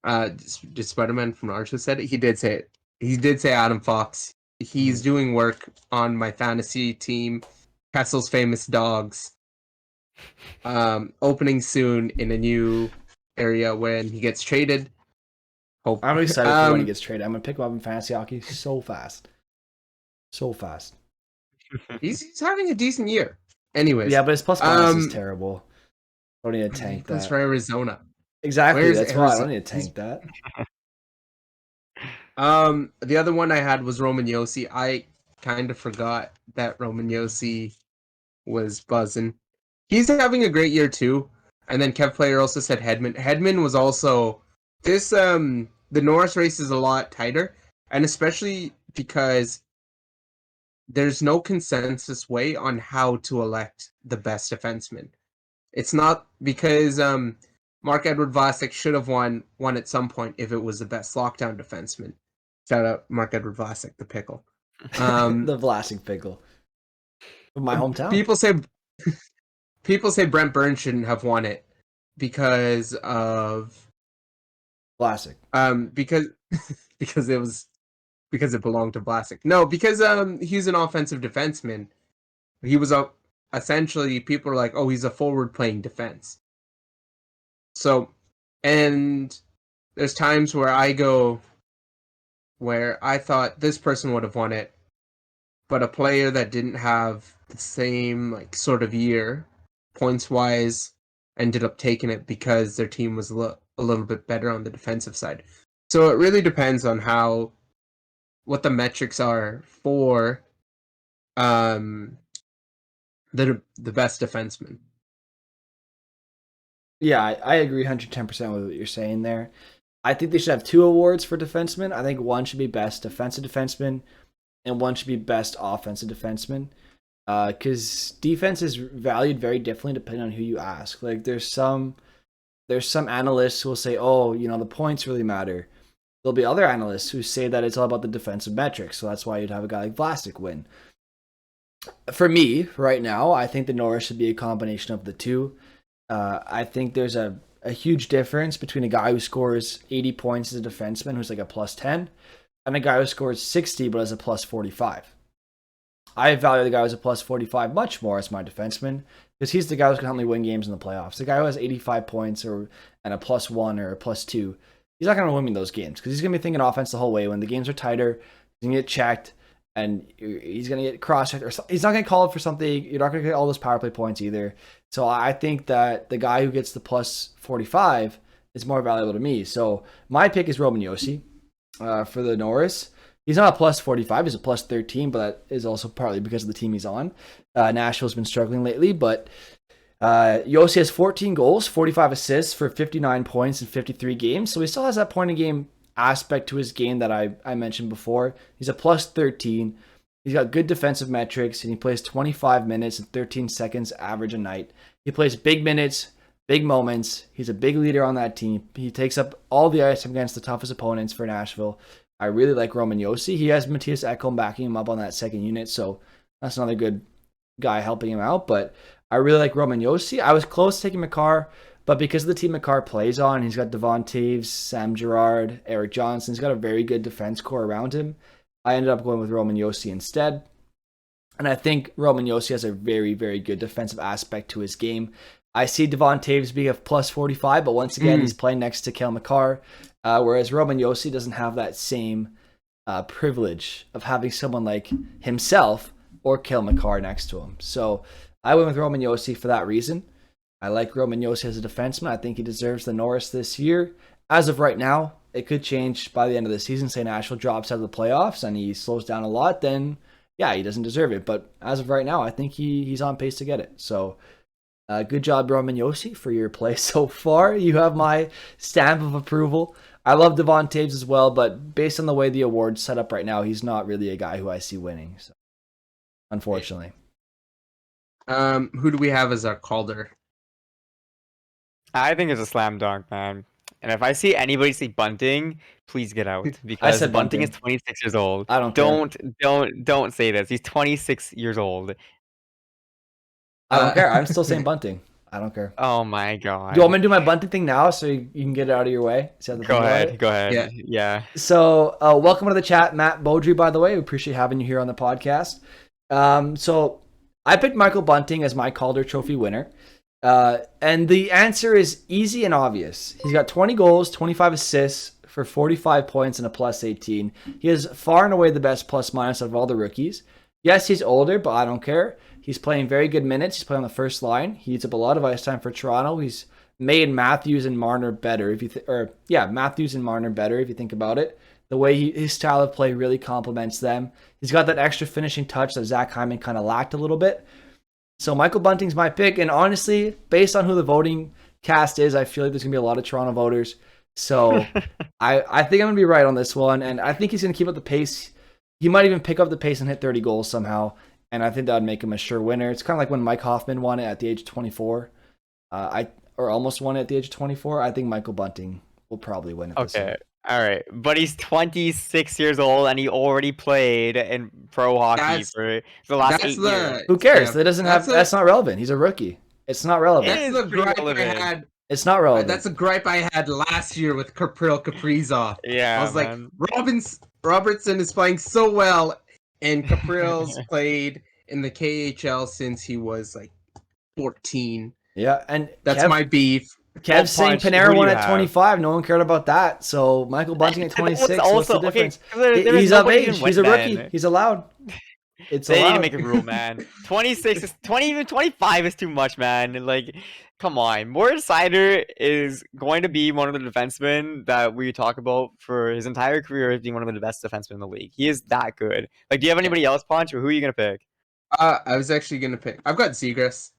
Did Spider-Man from Naruto said it? He did say it. He did say Adam Fox. He's Mhm. doing work on my fantasy team, Kessel's Famous Dogs. Opening soon in a new area when he gets traded. Hope. I'm excited for when he gets traded. I'm gonna pick him up in fantasy hockey so fast, so fast. He's having a decent year. Anyways, Yeah, but his plus minus is terrible. I don't need to and he tank plays that. for Arizona. Exactly. Where's That's why I don't Arizona? need to tank that. The other one I had was Roman Yossi. I kind of forgot that Roman Yossi was buzzing. He's having a great year too. And then Kev Player also said Hedman. Hedman was also this the Norris race is a lot tighter, and especially because there's no consensus way on how to elect the best defenseman. It's not because Mark Edward Vlasic should have won at some point if it was the best lockdown defenseman. Shout out Mark Edward Vlasic, the pickle. The Vlasic pickle from my hometown. People say Brent Burns shouldn't have won it because of Vlasic. because because it was because it belonged to Vlasic. No, because he's an offensive defenseman. He was a essentially people are like, oh, he's a forward playing defense. So, and there's times where I go where I thought this person would have won it, but a player that didn't have the same like sort of year points wise ended up taking it because their team was a little bit better on the defensive side. So it really depends on what the metrics are for um the best defenseman. Yeah, I agree 110% with what you're saying there. I think they should have two awards for defensemen. I think one should be best defensive defenseman, and one should be best offensive defenseman. Because defense is valued very differently depending on who you ask. Like there's some analysts who will say, oh, the points really matter. There'll be other analysts who say that it's all about the defensive metrics. So that's why you'd have a guy like Vlasic win. For me, right now, I think the Norris should be a combination of the two. I think there's a huge difference between a guy who scores 80 points as a defenseman, who's like a plus 10, and a guy who scores 60 but has a plus 45. I value the guy who's a plus 45 much more as my defenseman because he's the guy who's going to help me win games in the playoffs. The guy who has 85 points and a plus 1 or a plus 2, he's not going to win me those games because he's going to be thinking offense the whole way. When the games are tighter, he's going to get checked and he's going to get cross-checked. Or he's not going to call it for something. You're not going to get all those power play points either. So I think that the guy who gets the plus 45 is more valuable to me. So my pick is Roman Yossi for the Norris. He's not a plus 45, he's a plus 13, but that is also partly because of the team he's on. Nashville's been struggling lately, but Yossi has 14 goals, 45 assists for 59 points in 53 games. So he still has that point of game aspect to his game that I mentioned before. He's a plus 13. He's got good defensive metrics, and he plays 25 minutes and 13 seconds average a night. He plays big minutes, big moments. He's a big leader on that team. He takes up all the ice against the toughest opponents for Nashville. I really like Roman Yossi. He has Matthias Ekholm backing him up on that second unit, so that's another good guy helping him out. But I really like Roman Yossi. I was close to taking Makar, but because of the team Makar plays on, he's got Devon Taves, Sam Girard, Eric Johnson. He's got a very good defense core around him. I ended up going with Roman Yossi instead. And I think Roman Yossi has a very, very good defensive aspect to his game. I see Devon Taves being a plus 45, but once again, he's playing next to Cale Makar, whereas Roman Yossi doesn't have that same privilege of having someone like himself or Cale Makar next to him. So I went with Roman Yossi for that reason. I like Roman Yossi as a defenseman. I think he deserves the Norris this year. As of right now, it could change by the end of the season. Say Nashville drops out of the playoffs and he slows down a lot, then yeah, he doesn't deserve it. But as of right now, I think he's on pace to get it. So good job, Roman Yossi, for your play so far. You have my stamp of approval I love Devon Taves as well, but based on the way the award's set up right now, he's not really a guy who I see winning. So, unfortunately. Who do we have as our Calder? I think it's a slam dunk, man. And if I see anybody say Bunting, please get out because said Bunting is Bunting. 26 years old. I don't care. Don't say this. He's 26 years old. I don't care. I'm still saying Bunting. I don't care. Oh my Do you god. want me to do my Bunting thing now so you can get it out of your way? Go ahead. Go ahead. Yeah. So, welcome to the chat, Matt Beaudry, by the way. We appreciate having you here on the podcast. So, I picked Michael Bunting as my Calder Trophy winner. And the answer is easy and obvious. He's got 20 goals, 25 assists for 45 points and a plus 18. He is far and away the best plus minus of all the rookies. Yes, he's older, but I don't care. He's playing very good minutes. He's playing on the first line. He eats up a lot of ice time for Toronto. He's made Matthews and Marner better. Matthews and Marner better if you think about it. The way his style of play really complements them. He's got that extra finishing touch that Zach Hyman kind of lacked a little bit. So Michael Bunting's my pick, and honestly, based on who the voting cast is, I feel like there's gonna be a lot of Toronto voters. So I think I'm gonna be right on this one, and I think he's gonna keep up the pace. He might even pick up the pace and hit 30 goals somehow, and I think that would make him a sure winner. It's kind of like when Mike Hoffman won it at the age of 24, or almost won it at the age of 24. I think Michael Bunting will probably win it. This year. All right, but he's 26 years old and he already played in pro hockey for the last 8 years. Who cares? That's not relevant. He's a rookie. It's not relevant. That's the gripe I had. It's not relevant. That's a gripe I had last year with Kaprizov. Yeah, I was like, Robertson is playing so well, and Kapril's played in the KHL since he was like 14. Yeah, and that's my beef. Kev's saying Panarin won at 25. No one cared about that. So Michael Bunting at 26. What's the difference? He's of age. He's a rookie. He's allowed. They need to make a rule, man. 26 is 20, even 25 is too much, man. Like, come on. Moritz Seider is going to be one of the defensemen that we talk about for his entire career as being one of the best defensemen in the league. He is that good. Like, do you have anybody else, Punch, or who are you gonna pick? I was actually gonna pick. I've got Zegras.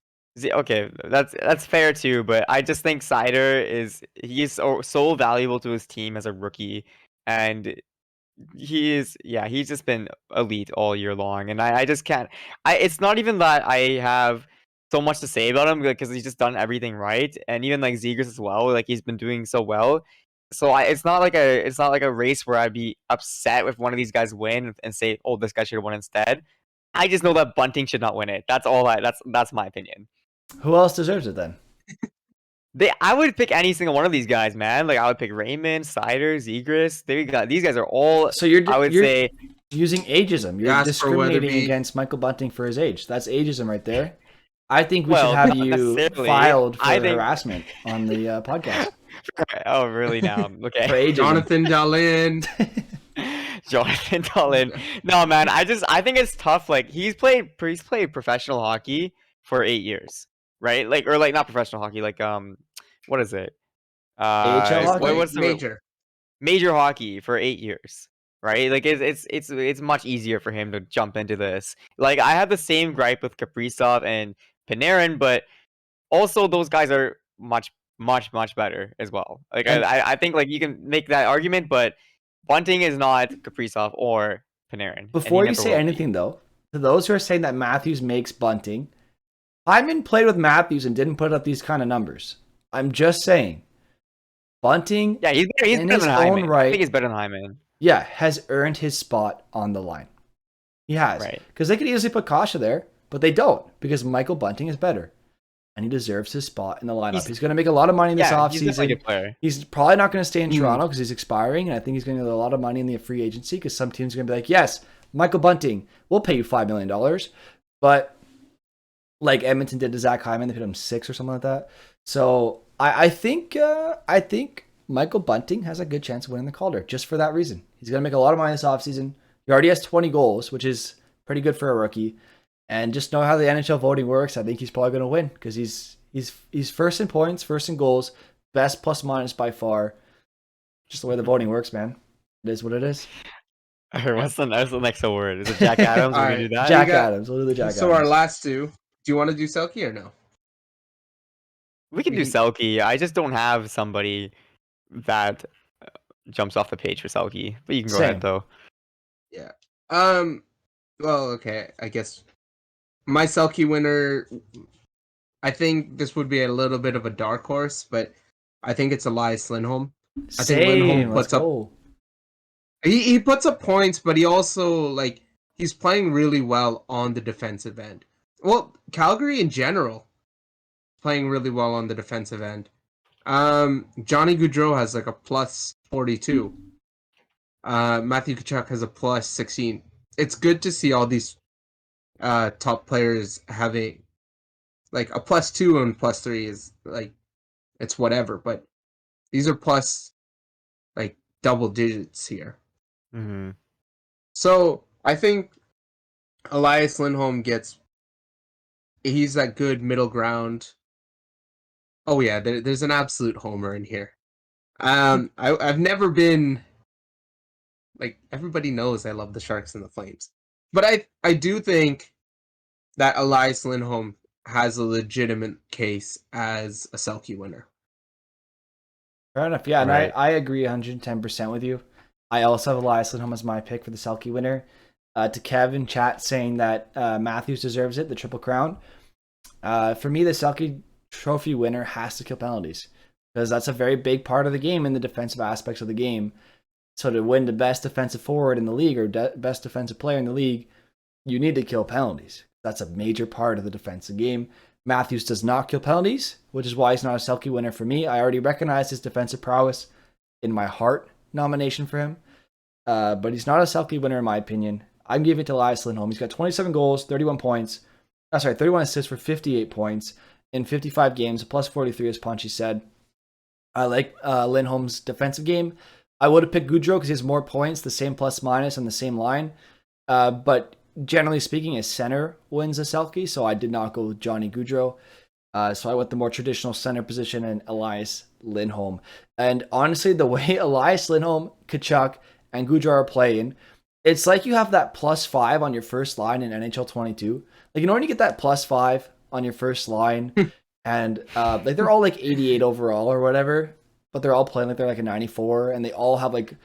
Okay, that's fair too, but I just think Seider he's so valuable to his team as a rookie, and he's just been elite all year long, and I just can't. It's not even that I have so much to say about him because he's just done everything right, and even like Zegras as well, like he's been doing so well. So it's not like a race where I'd be upset if one of these guys win and say, oh, this guy should have won instead. I just know that Bunting should not win it. That's all. That's my opinion. Who else deserves it then? I would pick any single one of these guys, man. Like I would pick Raymond, Seider, Zegras. These guys are all. So you're using ageism. You're discriminating against Michael Bunting for his age. That's ageism right there. I think we should have you filed for harassment on the podcast. Oh, really? Now, okay. Jonathan Dahlin. Jonathan Dahlin. No, man. I think it's tough. Like he's played professional hockey for 8 years, right? Like not professional hockey. Like what is it? AHL hockey? What's the major hockey for 8 years, right? Like it's much easier for him to jump into this. Like I have the same gripe with Kaprizov and Panarin, but also those guys are much better as well. Like I think like you can make that argument, but Bunting is not Kaprizov or Panarin. Before you say anything though, to those who are saying that Matthews makes Bunting, Hyman played with Matthews and didn't put up these kind of numbers. I'm just saying. Bunting, he's in better his than own Hyman. right, I think he's better than Hyman. Yeah, has earned his spot on the line. He has. Right. Because they could easily put Kasha there, but they don't because Michael Bunting is better. And he deserves his spot in the lineup. He's going to make a lot of money this offseason. He's probably not going to stay in Toronto because he's expiring. And I think he's going to get a lot of money in the free agency because some teams are going to be like, yes, Michael Bunting, we'll pay you $5 million. But like Edmonton did to Zach Hyman, they paid him 6 or something like that. So I think Michael Bunting has a good chance of winning the Calder just for that reason. He's going to make a lot of money this offseason. He already has 20 goals, which is pretty good for a rookie. And just know how the NHL voting works. I think he's probably going to win because he's first in points, first in goals, best plus minus by far. Just the way the voting works, man. It is what it is. What's the next award? Is it Jack Adams? We're going to do that? Jack Adams. We'll do the Jack Adams. So our last two. Do you want to do Selke or no? We can do Selke. I just don't have somebody that jumps off the page for Selke. But you can go Same. ahead though. Yeah. Well, okay. I guess my Selke winner. I think this would be a little bit of a dark horse, but I think it's Elias Lindholm. I think Lindholm Same. Let's puts up. go. He puts up points, but he also he's playing really well on the defensive end. Well, Calgary in general playing really well on the defensive end. Johnny Gaudreau has like a plus 42. Matthew Tkachuk has a plus 16. It's good to see all these top players having like a plus 2 and plus 3 is like it's whatever, but these are plus like double digits here. Mm-hmm. So I think Elias Lindholm he's that good middle ground. Oh yeah, there's an absolute homer in here. I've never been like everybody knows I love the Sharks and the Flames, but I do think that Elias Lindholm has a legitimate case as a Selke winner. Fair enough. Yeah, and Right. I agree 110% with you. I also have Elias Lindholm as my pick for the Selke winner. To Kevin chat saying that Matthews deserves it, the Triple Crown. For me, the Selke Trophy winner has to kill penalties because that's a very big part of the game in the defensive aspects of the game. So to win the best defensive forward in the league or best defensive player in the league, you need to kill penalties. That's a major part of the defensive game. Matthews does not kill penalties, which is why he's not a Selke winner for me. I already recognize his defensive prowess in my Hart nomination for him, but he's not a Selke winner in my opinion. I'm giving it to Elias Lindholm. He's got 27 goals, 31 points. 31 assists for 58 points in 55 games, plus 43 as Punchy said. I like Lindholm's defensive game. I would have picked Gaudreau because he has more points, the same plus minus on the same line. But generally speaking, a center wins a Selke, so I did not go with Johnny Gaudreau. So I went the more traditional center position and Elias Lindholm. And honestly, the way Elias Lindholm, Tkachuk, and Gaudreau are playing, it's like you have that plus 5 on your first line in NHL 22. Like, in order to get that plus 5 on your first line, and like they're all like 88 overall or whatever, but they're all playing like they're like a 94, and they all have like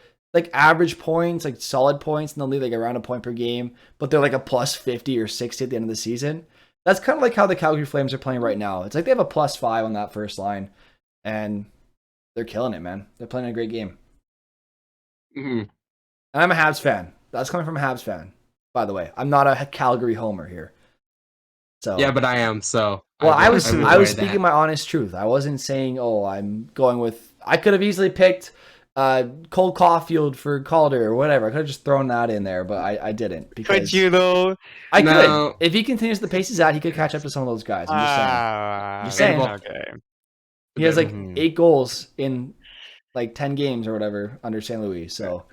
average points, like solid points, and they'll leave like around a point per game, but they're like a plus 50 or 60 at the end of the season. That's kind of like how the Calgary Flames are playing right now. It's like they have a plus 5 on that first line, and they're killing it, man. They're playing a great game. Mm-hmm. And I'm a Habs fan. That's coming from a Habs fan, by the way. I'm not a Calgary homer here. So Yeah, but I am. So well, I was that. speaking my honest truth. I wasn't saying, oh, I'm going with. I could have easily picked Cole Caulfield for Calder or whatever. I could have just thrown that in there, but I didn't because Could you though? I No. could. If he continues the pace he's at, he could catch up to some of those guys. I'm just saying. Okay. He has like Mhm. 8 goals in like 10 games or whatever under St. Louis. So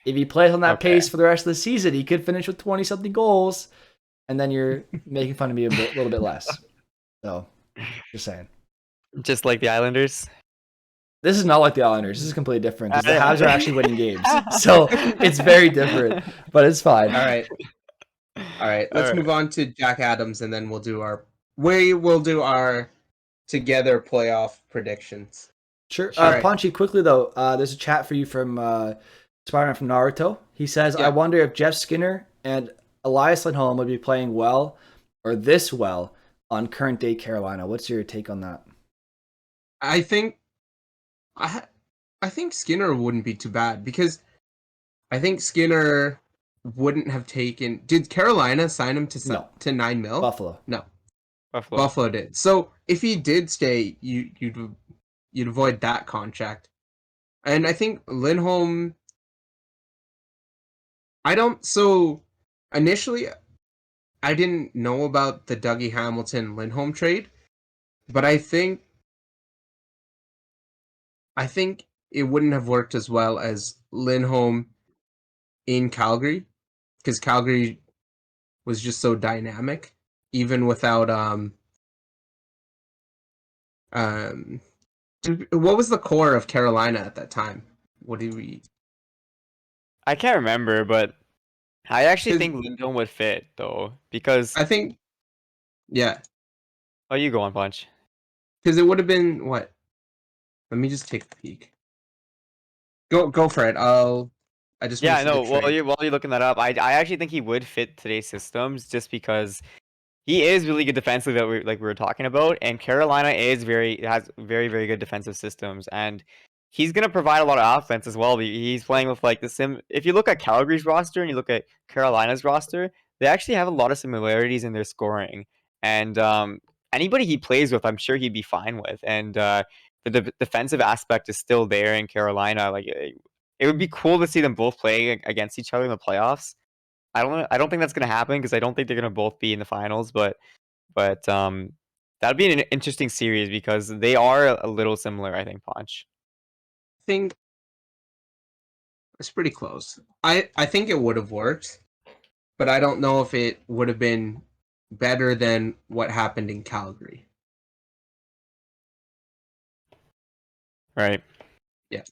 if he plays on that Okay. pace for the rest of the season, he could finish with 20 something goals, and then you're making fun of me a little bit less. So just saying. Just like the Islanders. This is not like the Islanders. This is completely different because the Habs are actually winning games. So it's very different, but it's fine. All right. Let's move on to Jack Adams, and then we'll do our together playoff predictions. Sure. All right. Punchy, quickly though, there's a chat for you from Spider-Man from Naruto. He says, Yeah. I wonder if Jeff Skinner and Elias Lindholm would be playing well or this well on current day Carolina. What's your take on that? I think Skinner wouldn't be too bad because I think Skinner wouldn't have taken. Did Carolina sign him to No. to $9 million? Buffalo. No, Buffalo. Buffalo did. So if he did stay, you'd avoid that contract. And I think Lindholm. So initially, I didn't know about the Dougie Hamilton Lindholm trade, but I think it wouldn't have worked as well as Lindholm in Calgary, because Calgary was just so dynamic, even without what was the core of Carolina at that time? What do we? I can't remember, but I actually think Lindholm would fit though, because I think, yeah, oh, you go on, Punch. because it would have been what? Let me just take a peek. Go for it. I just want to Yeah, see the no. While trade. you're looking that up, I actually think he would fit today's systems just because he is really good defensively that we were talking about, and Carolina has very good defensive systems, and he's gonna provide a lot of offense as well. He's playing with like the sim. If you look at Calgary's roster and you look at Carolina's roster, they actually have a lot of similarities in their scoring, and anybody he plays with, I'm sure he'd be fine with, and the defensive aspect is still there in Carolina. Like it would be cool to see them both play against each other in the playoffs. I don't think that's gonna happen because I don't think they're gonna both be in the finals, but that'd be an interesting series because they are a little similar, I think, Ponch. I think it's pretty close. I think it would have worked, but I don't know if it would have been better than what happened in Calgary. Right. Yeah.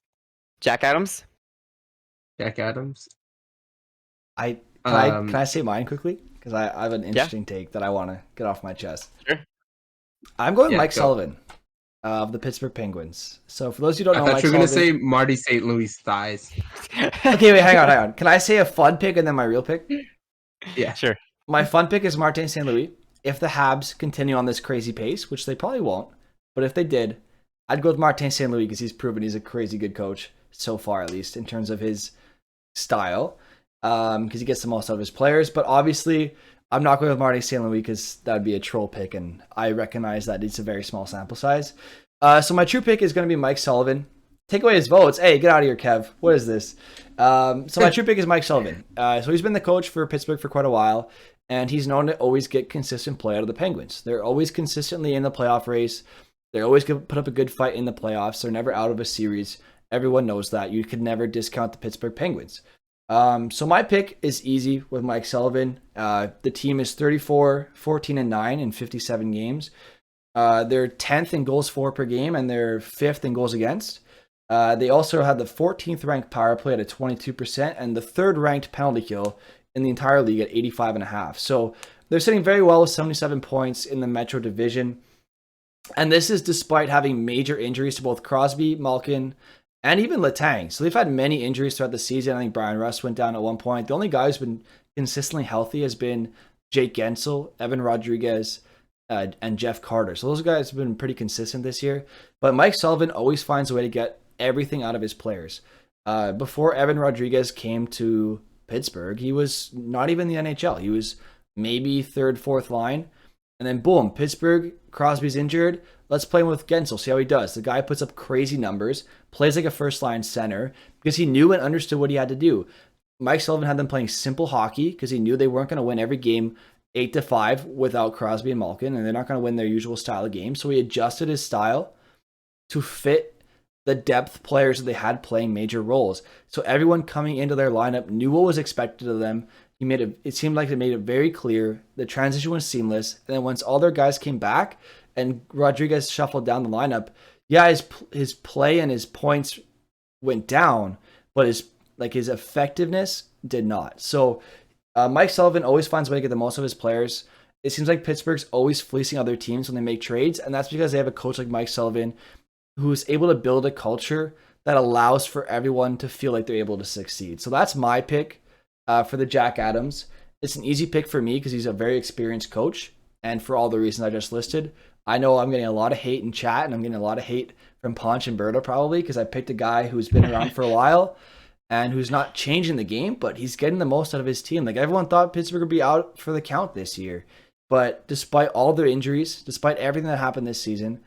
Jack Adams? Jack Adams. Can I say mine quickly? Because I have an interesting take that I want to get off my chest. Sure. I'm going Yeah, Mike go. Sullivan of the Pittsburgh Penguins. So for those who don't I know, thought Mike you were going to Sullivan. say Marty St. Louis thighs. Okay, wait, hang on. Can I say a fun pick and then my real pick? Yeah. Sure. My fun pick is Martin St. Louis. If the Habs continue on this crazy pace, which they probably won't, but if they did, I'd go with Martin St. Louis because he's proven he's a crazy good coach so far, at least in terms of his style, because he gets the most out of his players. But obviously, I'm not going with Martin St. Louis because that would be a troll pick, and I recognize that it's a very small sample size. So my true pick is going to be Mike Sullivan. Take away his votes. Hey, get out of here, Kev. What is this? So my true pick is Mike Sullivan. So he's been the coach for Pittsburgh for quite a while, and he's known to always get consistent play out of the Penguins. They're always consistently in the playoff race. They're always going to put up a good fight in the playoffs. They're never out of a series. Everyone knows that. You could never discount the Pittsburgh Penguins. So my pick is easy with Mike Sullivan. The team is 34, 14, and 9 in 57 games. They're 10th in goals for per game, and they're 5th in goals against. They also had the 14th ranked power play at a 22% and the 3rd ranked penalty kill in the entire league at 85.5. So they're sitting very well with 77 points in the Metro Division. And this is despite having major injuries to both Crosby, Malkin, and even Letang. So they've had many injuries throughout the season. I think Brian Russ went down at one point. The only guy who's been consistently healthy has been Jake Gensel, Evan Rodriguez, and Jeff Carter. So those guys have been pretty consistent this year. But Mike Sullivan always finds a way to get everything out of his players. Before Evan Rodriguez came to Pittsburgh, he was not even in the NHL. He was maybe 3rd, 4th line. And then boom, Pittsburgh, Crosby's injured. Let's play him with Gensel, see how he does. The guy puts up crazy numbers, plays like a first-line center because he knew and understood what he had to do. Mike Sullivan had them playing simple hockey because he knew they weren't going to win every game 8-5 without Crosby and Malkin, and they're not going to win their usual style of game. So he adjusted his style to fit the depth players that they had playing major roles. So everyone coming into their lineup knew what was expected of them. It seemed like they made it very clear. The transition was seamless. And then once all their guys came back and Rodriguez shuffled down the lineup, yeah, his play and his points went down, but his effectiveness did not. So Mike Sullivan always finds a way to get the most of his players. It seems like Pittsburgh's always fleecing other teams when they make trades, and that's because they have a coach like Mike Sullivan who's able to build a culture that allows for everyone to feel like they're able to succeed. So that's my pick for the Jack Adams. It's an easy pick for me because he's a very experienced coach, and for all the reasons I just listed. I know I'm getting a lot of hate in chat, and I'm getting a lot of hate from Ponch and Berta probably because I picked a guy who's been around for a while and who's not changing the game, but he's getting the most out of his team. Like everyone thought Pittsburgh would be out for the count this year, but despite all their injuries, despite everything that happened this season,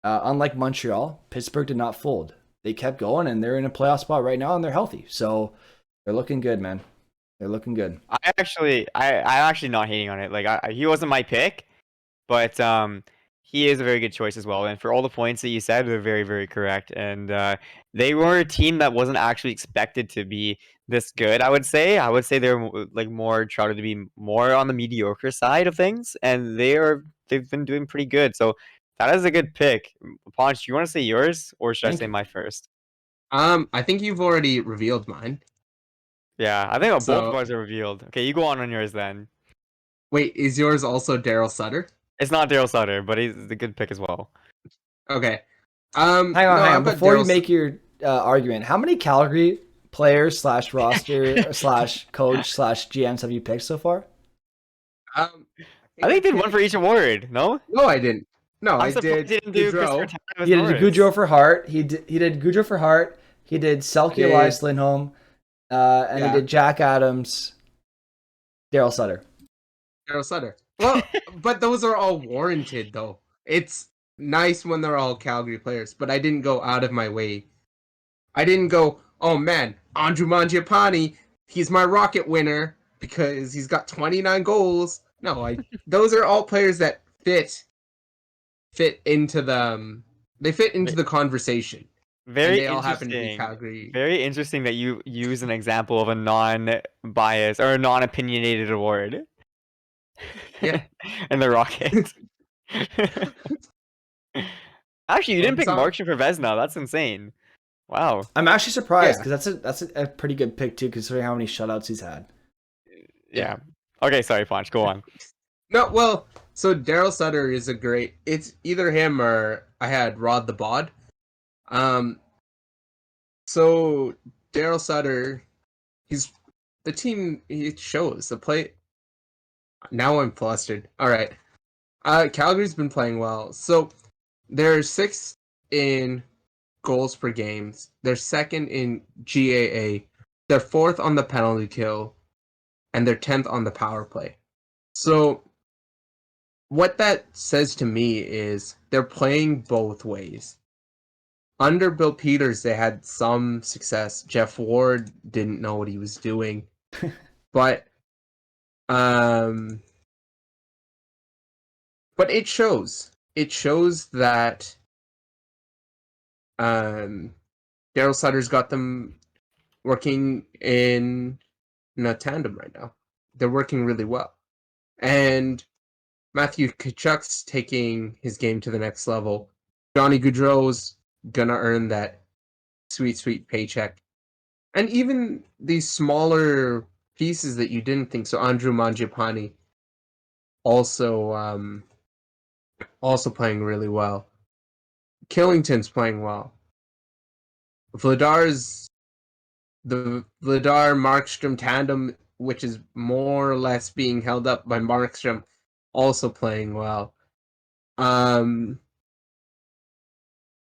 unlike Montreal, Pittsburgh did not fold. They kept going, and they're in a playoff spot right now, and they're healthy. So they're looking good, man. They're looking good. I'm actually not hating on it. Like he wasn't my pick, but he is a very good choice as well. And for all the points that you said, they're very correct. And they were a team that wasn't actually expected to be this good. I would say they're like more touted to be more on the mediocre side of things, and they've been doing pretty good. So that is a good pick. Ponch, do you want to say yours, or should I say my first? I think you've already revealed mine. Yeah, I think both So- of ours are revealed. Okay, you go on yours then. Wait, is yours also Daryl Sutter? It's not Daryl Sutter, but he's a good pick as well. Okay. Hang on. Before you make your argument. How many Calgary players slash roster slash coach slash GMs have you picked so far? I think did one picked- for each award. No, No, I didn't. No, I'm I surprised did you didn't do Christopher Gaudreau. Tanev He did Norris. Gaudreau for Hart. He did Gaudreau for Hart. He did Selke Did- Elias Lindholm. And Yeah. he did Jack Adams, Daryl Sutter. Daryl Sutter. Well, but those are all warranted, though. It's nice when they're all Calgary players, but I didn't go out of my way. I didn't go, oh man, Andrew Mangiapane, he's my Rocket winner because he's got 29 goals. No, those are all players that fit into the they fit into the conversation. Very and they all happen to be interesting. Calgary. Very interesting that you use an example of a non-biased or a non-opinionated award. Yeah. And the Rocket. Actually, you didn't pick Well, Markstrom for Vezina. That's insane. Wow. I'm actually surprised Yeah. because that's a pretty good pick too, considering how many shutouts he's had. Yeah. Okay, sorry, Ponch. Go on. No, well, so Daryl Sutter is a great. It's either him or I had Rod the Bod. So Daryl Sutter, he's the team. He shows the play. Now I'm flustered. All right, Calgary's been playing well. So they're sixth in goals per games. They're second in GAA. They're fourth on the penalty kill, and they're 10th on the power play. So what that says to me is they're playing both ways. Under Bill Peters, they had some success. Jeff Ward didn't know what he was doing, but it shows. It shows that Daryl Sutter's got them working in a tandem right now. They're working really well, and Matthew Tkachuk's taking his game to the next level. Johnny Gaudreau's gonna earn that sweet paycheck. And even these smaller pieces that you didn't think, so Andrew Mangiapane also playing really well. Killington's playing well. The Vladar Markstrom tandem, which is more or less being held up by Markstrom, also playing well.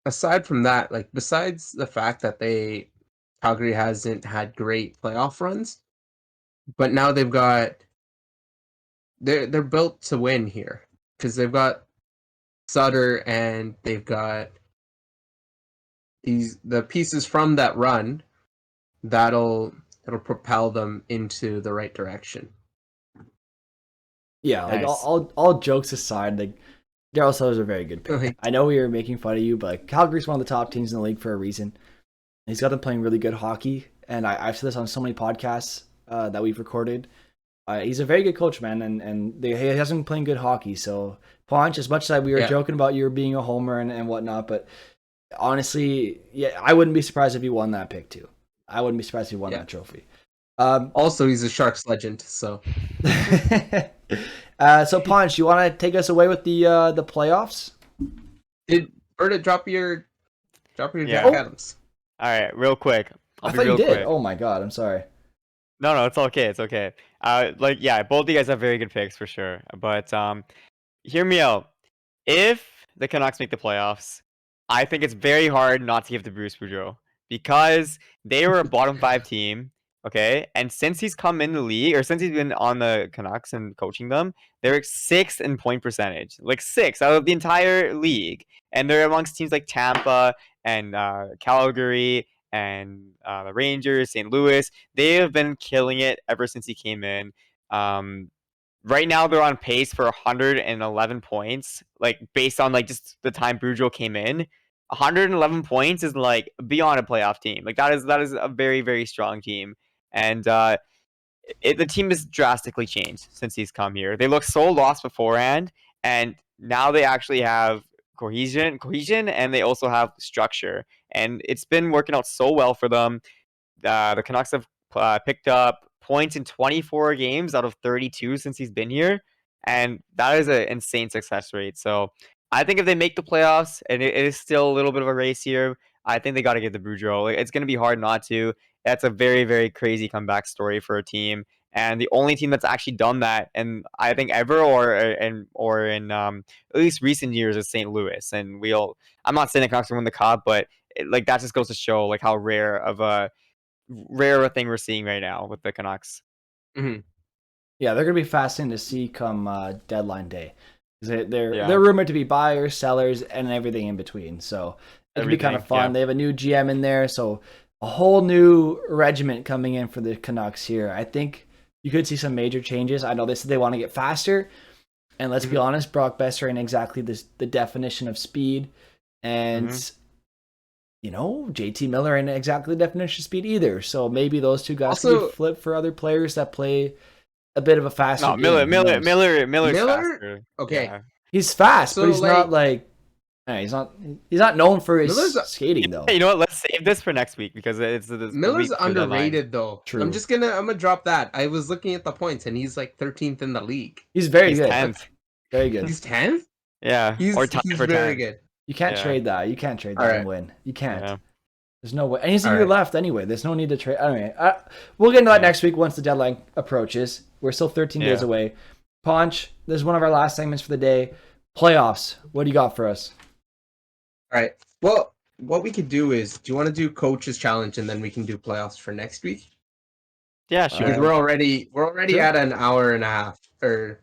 Aside from that, like besides the fact that Calgary hasn't had great playoff runs, but now they're built to win here because they've got Sutter and they've got the pieces from that run that'll propel them into the right direction. Yeah, like Nice. all jokes aside, like Daryl Sutter's a very good pick. Okay. I know we were making fun of you, but like, Calgary's one of the top teams in the league for a reason. He's got them playing really good hockey, and I've said this on so many podcasts that we've recorded. He's a very good coach, man, and he hasn't been playing good hockey. So, Ponch, as much as we were joking about you being a homer and whatnot, but honestly, yeah, I wouldn't be surprised if he won that pick too. I wouldn't be surprised if he won that trophy. Also, he's a Sharks legend, so. So Ponch, you want to take us away with the playoffs? Did Berta drop your Jack Adams? All right, real quick. I thought you did. Quick. Oh my god, I'm sorry. No, it's okay. It's okay. Both of you guys have very good picks for sure. But hear me out. If the Canucks make the playoffs, I think it's very hard not to give to Bruce Boudreau because they were a bottom 5 team. Okay, and since he's come in the league, or since he's been on the Canucks and coaching them, they're 6th in point percentage, like 6th out of the entire league, and they're amongst teams like Tampa and Calgary and the Rangers, St. Louis. They have been killing it ever since he came in. Right now, they're on pace for 111 points, like based on like just the time Boudreau came in. 111 points is like beyond a playoff team. Like that is a very, very strong team. And the team has drastically changed since he's come here. They looked so lost beforehand, and now they actually have cohesion, and they also have structure. And it's been working out so well for them. The Canucks have picked up points in 24 games out of 32 since he's been here, and that is an insane success rate. So I think if they make the playoffs, and it is still a little bit of a race here, I think they got to get the Boudreaux. Like, it's going to be hard not to. That's a very, very crazy comeback story for a team, and the only team that's actually done that, and I think ever or in at least recent years, is St. Louis. And I'm not saying the Canucks will win the cup, but like that just goes to show like how rare a thing we're seeing right now with the Canucks. Mhm. Yeah, they're gonna be fascinating to see come deadline day. 'Cause they're Yeah. they're rumored to be buyers, sellers, and everything in between. So it could be kind of Everything, fun. yeah. They have a new GM in there, so a whole new regiment coming in for the Canucks here. I think you could see some major changes. I know they said they want to get faster, and let's be Mhm. honest, Brock Besser ain't exactly the definition of speed, and JT Miller ain't exactly the definition of speed either. So maybe those two guys could Also, be flipped for other players that play a bit of a faster No, game. Who knows? Miller's Miller. faster. Okay, Yeah. He's fast, but so he's not like he's not known for his Miller's skating though. You know what? Let's save this for next week because it's the Miller's week before the deadline. underrated though. True. I'm gonna drop that. I was looking at the points and he's like 13th in the league. He's very He's good. 10th. Very good. He's 10th. Yeah, or tied He's for very 10th. good. You can't Yeah. trade that. You can't trade that Alright. and win. You can't. Yeah. There's no way. And he's a All year right. left anyway. There's no need to trade. Anyway, we'll get into that Yeah. next week once the deadline approaches. We're still 13 days Yeah. away. Ponch, this is one of our last segments for the day. Playoffs. What do you got for us? All right. Well, what we could do is, do you want to do coach's challenge and then we can do playoffs for next week? Yeah, Sure. Because sure. we're already Sure. at an hour and a half. Or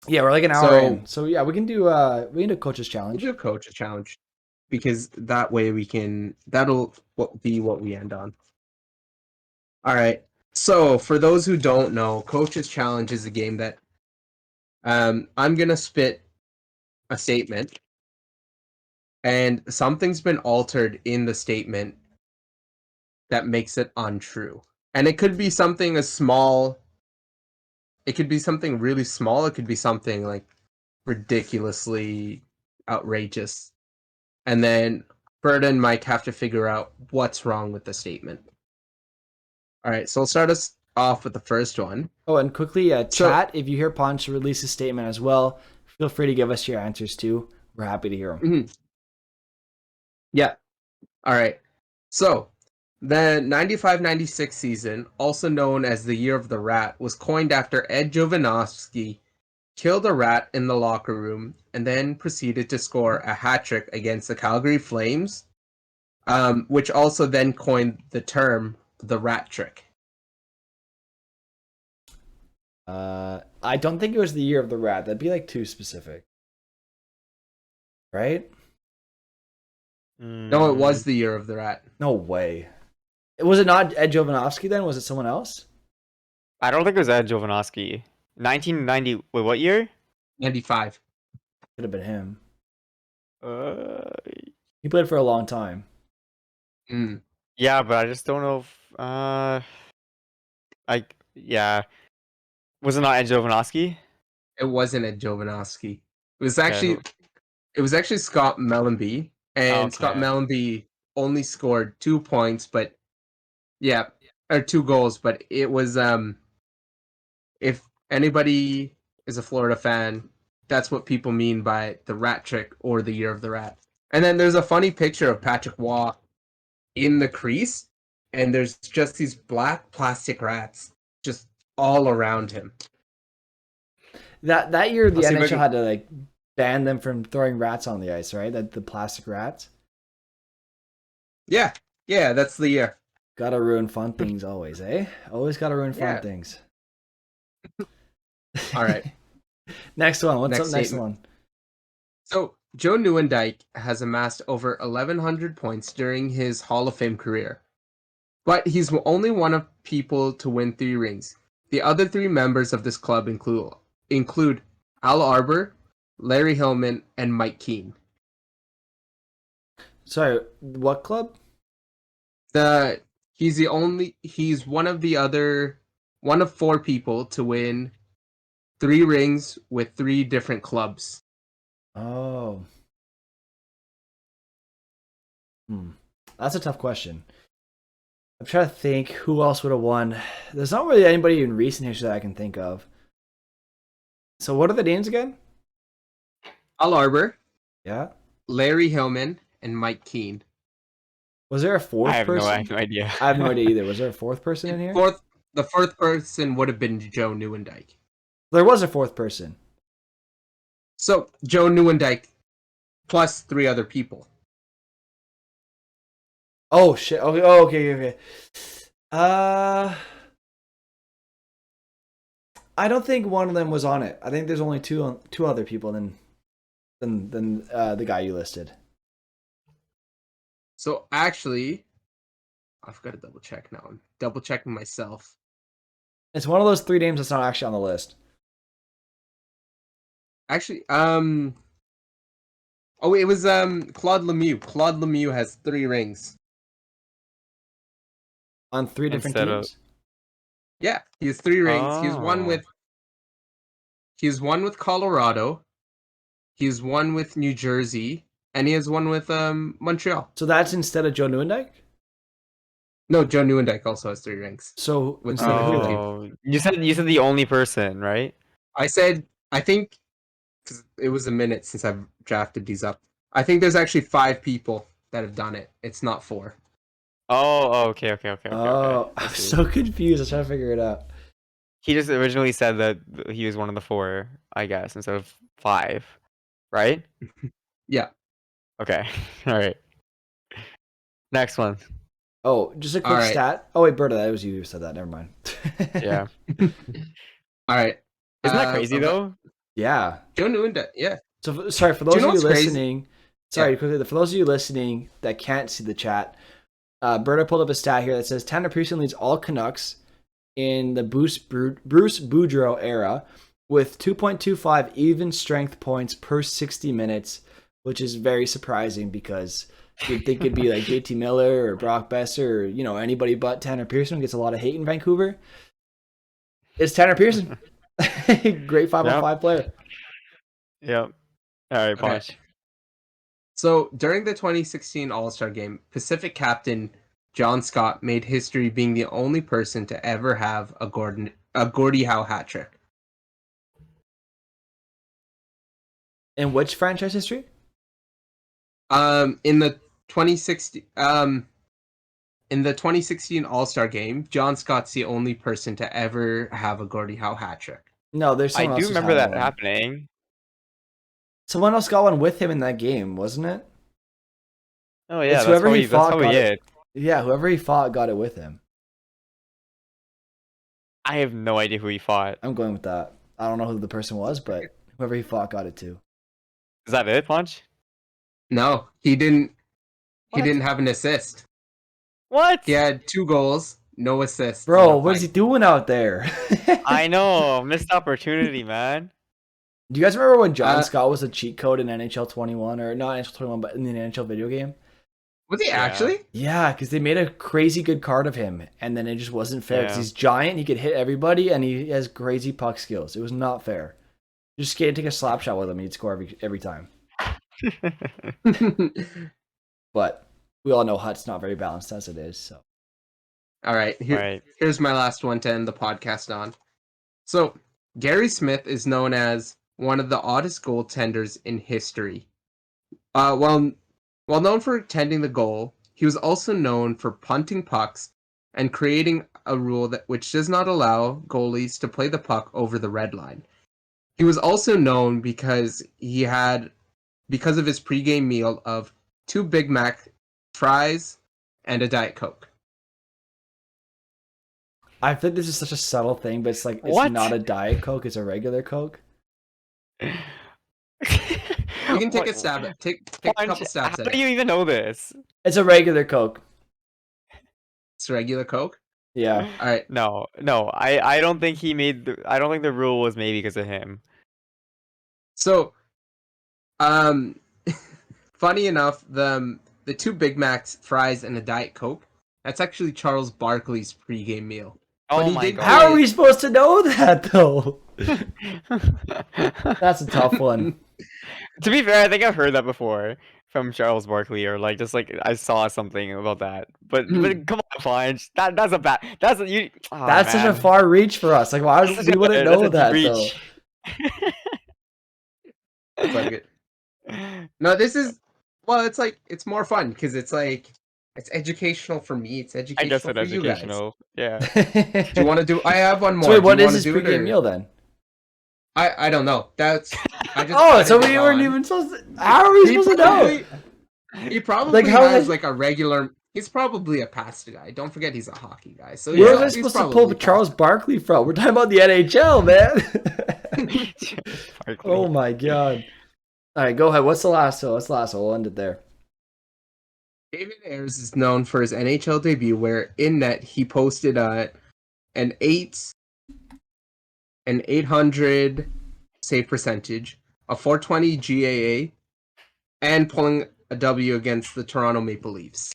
Yeah, we're like an hour So- in. So yeah, we can do coach's we'll challenge. do coach's challenge because that way that'll be what we end on. All right. So for those who don't know, coach's challenge is a game that I'm gonna spit a statement, and something's been altered in the statement that makes it untrue. And it could be something as small. It could be something really small. It could be something like ridiculously outrageous. And then Berda and Mike have to figure out what's wrong with the statement. All right, so I'll start us off with the first one. Oh, and quickly, So- chat, if you hear Ponch release a statement as well, feel free to give us your answers too. We're happy to hear them. Mhm. Yeah. All right. So, the 95-96 season, also known as the Year of the Rat, was coined after Ed Jovanovski killed a rat in the locker room and then proceeded to score a hat trick against the Calgary Flames, which also then coined the term the rat trick. I don't think it was the year of the rat. That'd be like too specific. Right? No, it was the Year of the Rat. No way. Was it not Ed Jovanovski then? Was it someone else? I don't think it was Ed Jovanovski. 1990. Wait, what year? 95. Could have been him. Uh, He played for a long time. Mm. yeah, but I just don't know if yeah. Was it not Ed Jovanovski? It wasn't Ed Jovanovski. It was Okay, actually who- it was actually Scott Mellenby, and Scott Okay. Mellenby only scored 2 points, but yeah, or 2 goals. But it was if anybody is a Florida fan, that's what people mean by the rat trick or the Year of the Rat. And then there's a funny picture of Patrick Waugh in the crease, and there's just these black plastic rats just all around him. That year, the I'll see if I NHL can- had to like ban them from throwing rats on the ice, right? That the plastic rats. Yeah, that's the year. Gotta ruin fun things always, eh? Always gotta ruin fun Yeah. things. All right. Next one. What's Next up next statement. one? So Joe Nieuwendyk has amassed over 1,100 points during his Hall of Fame career, but he's only one of people to win 3 rings. The other 3 members of this club include Al Arbor, Larry Hillman, and Mike Keane. Sorry, what club? He's one of 4 people to win 3 rings with 3 different clubs. Oh. That's a tough question. I'm trying to think who else would have won. There's not really anybody in recent history that I can think of. So what are the names again? Al Arbor, Yeah. Larry Hillman, and Mike Keane. Was there a I fourth have person? no idea. I have no idea either. Was there a fourth person in here? The fourth person would have been Joe Nieuwendyk. There was a fourth person. So Joe Nieuwendyk plus 3 other people. Oh shit. Okay. Oh, okay. I don't think one of them was on it. I think there's only two other people than the guy you listed. So actually, I've got to double check now. I'm double checking myself. It's one of those 3 names that's not actually on the list. Actually, oh, it was Claude Lemieux. Claude Lemieux has 3 rings. On 3 different Instead of- teams? Yeah, he has 3 rings. Oh. He has one with Colorado. He has one with New Jersey, and he has one with Montreal. So that's instead of Joe Nieuwendyk? No, Joe Nieuwendyk also has 3 rings. So With instead of who then? Oh, you said the only person, right? I think, because it was a minute since I've drafted these up. I think there's actually 5 people that have done it. It's not 4. Oh, okay. Oh, I'm so confused. I was trying to figure it out. He just originally said that he was one of the 4, I guess, instead of 5, right? Yeah. Okay, all right. Next one. Oh, just a quick All right. stat. Oh wait, Berta, that was you who said that. Never mind. Yeah, All right. isn't that crazy though? Yeah. Joe Nieuwendyk, yeah. So sorry for those you know of you what's crazy? listening. Sorry, quickly for those of you listening that can't see the chat, Berta pulled up a stat here that says Tanner Pearson leads all Canucks in the Bruce Boudreau era with 2.25 even strength points per 60 minutes, which is very surprising because you'd think it'd be like JT Miller or Brock Besser or anybody but Tanner Pearson, who gets a lot of hate in Vancouver. It's Tanner Pearson. Great 5-on-5 player. Yep. All right, Okay. Punch. So during the 2016 All-Star Game, Pacific captain John Scott made history being the only person to ever have a Gordie Howe hat trick. In which franchise history? In the 2016 All-Star Game, John Scott's the only person to ever have a Gordie Howe hat trick. No, there's I someone do else who's remember had that one. happening. Someone else got one with him in that game, wasn't it? Oh yeah, It's that's whoever probably, he fought that's probably got it. Yeah, whoever he fought got it with him. I have no idea who he fought. I'm going with that. I don't know who the person was, but whoever he fought got it too. Is that it, Punch? No, he didn't. He What? didn't have an assist. What? He had 2 goals, no assists. Bro, what is he doing out there? I know, missed opportunity, man. Do you guys remember when John Scott was a cheat code in NHL 21, or not NHL 21, but in the NHL video game? Was he Yeah. actually? Yeah, because they made a crazy good card of him, and then it just wasn't fair. Because Yeah. he's giant, he could hit everybody, and he has crazy puck skills. It was not fair. You just take a slap shot with him, he'd score every time. But we all know Hut's not very balanced as it is. So All right, Right. here's my last one to end the podcast on. So, Gary Smith is known as one of the oddest goaltenders in history. While known for tending the goal, he was also known for punting pucks and creating a rule which does not allow goalies to play the puck over the red line. He was also known because of his pregame meal of 2 Big Mac fries and a Diet Coke. I think this is such a subtle thing, but it's like it's What? not a Diet Coke; it's a regular Coke. You can take a What- stab at take a Punch, couple stabs how at do it. you even know this? It's a regular Coke. It's regular Coke. Yeah. All right. No, I don't think he made I don't think the rule was made because of him. So, funny enough, the 2 Big Macs, fries, and a Diet Coke, that's actually Charles Barkley's pregame meal. Oh he my did- god. How are we supposed to know that though? That's a tough one. To be fair, I think I've heard that before from Charles Barkley, or just I saw something about that. But come on, Punch. That's a bad. That's a, you. Oh, That's such a man. far reach for us. Like, why That's such we a- wouldn't that's know a that reach. It's like it. No, this is it's more fun because it's like It's educational for me. It's I just educational said for you guys. educational. Yeah. Do you want to do? I have one more. So wait, Do what you is wanna his do it, pregame or- meal then? I don't know. That's I just. Oh, so added we it weren't on. even supposed to. How are we He supposed to know? He probably Like, how has is- like a regular. He's probably a pasta guy. Don't forget he's a hockey guy. So Where yeah, was I he's supposed to pull probably Charles pasta. Barkley from? We're talking about the NHL, man. Barkley. Oh my god. All right, go ahead. What's the last one? What's the last one? We'll end it there. David Ayres is known for his NHL debut, where in net he posted an 800 save percentage, a 420 GAA, and pulling a W against the Toronto Maple Leafs.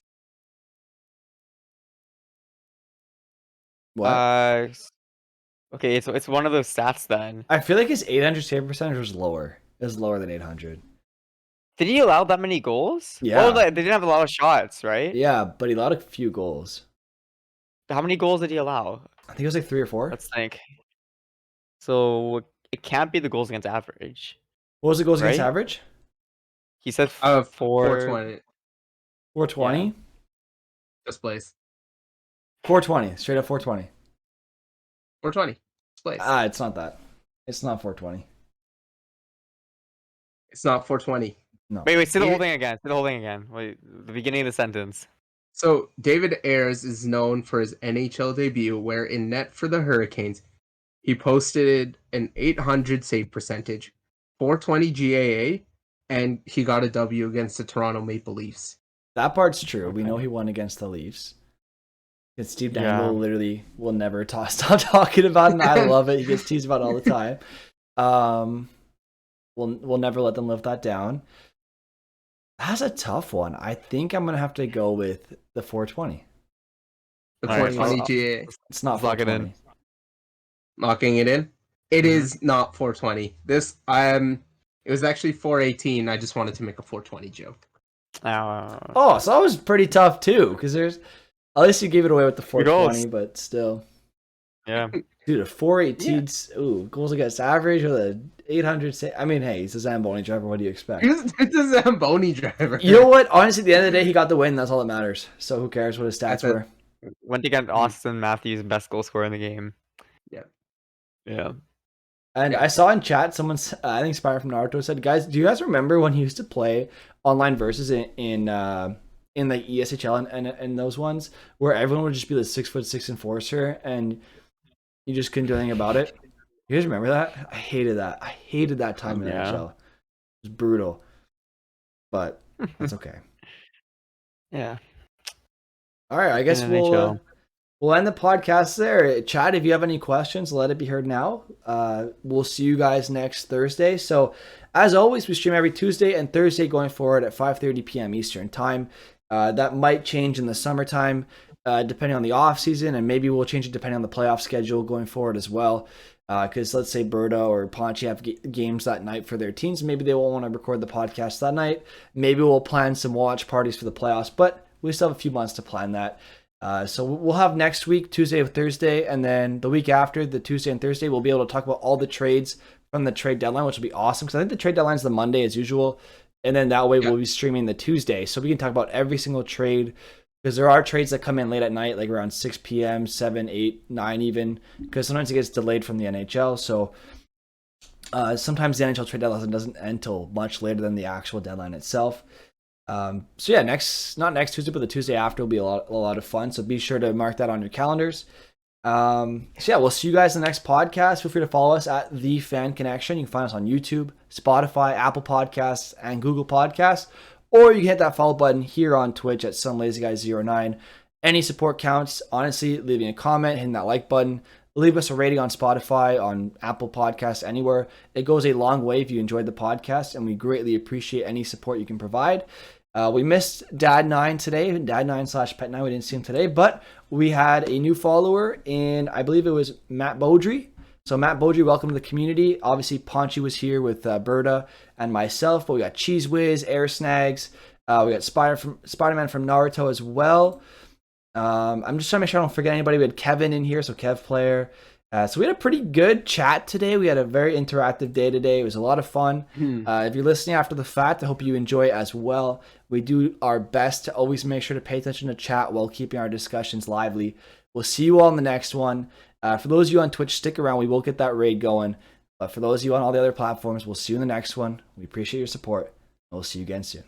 What? Okay, so it's one of those stats then. I feel like his 800 save percentage was lower. It was lower than 800. Did he allow that many goals? Yeah. Well, they didn't have a lot of shots, right? Yeah, but he allowed a few goals. How many goals did he allow? I think it was like 3 or 4. Let's think. So it can't be the goals against average. What was the goals against Right? average? He said 420. 420? Just place. 420. Straight up 420. 420. Just place. It's not that. It's not 420. It's not 420. No. Wait, say the He- whole thing again. Say the whole thing again. Wait, the beginning of the sentence. So David Ayres is known for his NHL debut, where in net for the Hurricanes, he posted an 800 save percentage, 420 GAA, and he got a W against the Toronto Maple Leafs. That part's true. We Okay. know he won against the Leafs. And Steve Yeah. Dangle literally will never stop talking about it, and I love it. He gets teased about it all the time. We'll never let them live that down. That's a tough one. I think I'm gonna have to go with the 420. The All right, 420 I'll- GAA. It's not Let's lock it in. 420. Locking it in. It is not 420. This it was actually 418. I just wanted to make a 420 joke. Oh, so that was pretty tough too, because there's at least you gave it away with the 420, but still, Yeah. dude, a 418. Ooh, goals against average with a 800. I mean, hey, he's a Zamboni driver. What do you expect? It's a Zamboni driver. You know what? Honestly, at the end of the day, he got the win. That's all that matters. So who cares what his stats That's it. were? Went against Austin Matthews, best goal scorer in the game. Yeah. Yeah. And Yeah. I saw in chat someone, I think Spire from Naruto said, guys, do you guys remember when he used to play online versus in the ESHL and those ones where everyone would just be the 6'6" enforcer and you just couldn't do anything about it? You guys remember that? I hated that. I hated that time in the Yeah. NHL. It was brutal, but that's okay. Yeah. All right, I guess In we'll NHL. end the podcast there. Chad, if you have any questions, let it be heard now. We'll see you guys next Thursday. So, as always, we stream every Tuesday and Thursday going forward at 5:30 p.m. Eastern Time. That might change in the summertime, depending on the off season, and maybe we'll change it depending on the playoff schedule going forward as well. Because let's say Berda or Ponchi have games that night for their teams, maybe they won't want to record the podcast that night. Maybe we'll plan some watch parties for the playoffs, but we still have a few months to plan that. So we'll have next week, Tuesday or Thursday, and then the week after, the Tuesday and Thursday, we'll be able to talk about all the trades from the trade deadline, which will be awesome, because I think the trade deadline is the Monday as usual, and then that way we'll be streaming the Tuesday, so we can talk about every single trade, because there are trades that come in late at night, like around 6 p.m., 7, 8, 9 even, because sometimes it gets delayed from the NHL, so sometimes the NHL trade deadline doesn't end until much later than the actual deadline itself. So yeah, not next Tuesday, but the Tuesday after will be a lot of fun. So be sure to mark that on your calendars. So yeah, we'll see you guys in the next podcast. Feel free to follow us at The Fan Connection. You can find us on YouTube, Spotify, Apple Podcasts, and Google Podcasts. Or you can hit that follow button here on Twitch at SomeLazyGuy09. Any support counts. Honestly, leaving a comment, hitting that like button. Leave us a rating on Spotify, on Apple Podcasts, anywhere. It goes a long way if you enjoyed the podcast, and we greatly appreciate any support you can provide. We missed Dad9 today, Dad9/Pet9. We didn't see him today, but we had a new follower in, I believe it was Matt Beaudry. So Matt Beaudry, welcome to the community. Obviously, Ponchi was here with Berta and myself, but we got Cheese Whiz, Air Snags. We got Spider-Man from Naruto as well. I'm just trying to make sure I don't forget anybody. We had Kevin in here, so Kev Player. So we had a pretty good chat today. We had a very interactive day today. It was a lot of fun. If you're listening after the fact, I hope you enjoy it as well. We do our best to always make sure to pay attention to chat while keeping our discussions lively. We'll see you all in the next one. For those of you on Twitch, stick around. We will get that raid going. But for those of you on all the other platforms, we'll see you in the next one. We appreciate your support. And we'll see you again soon.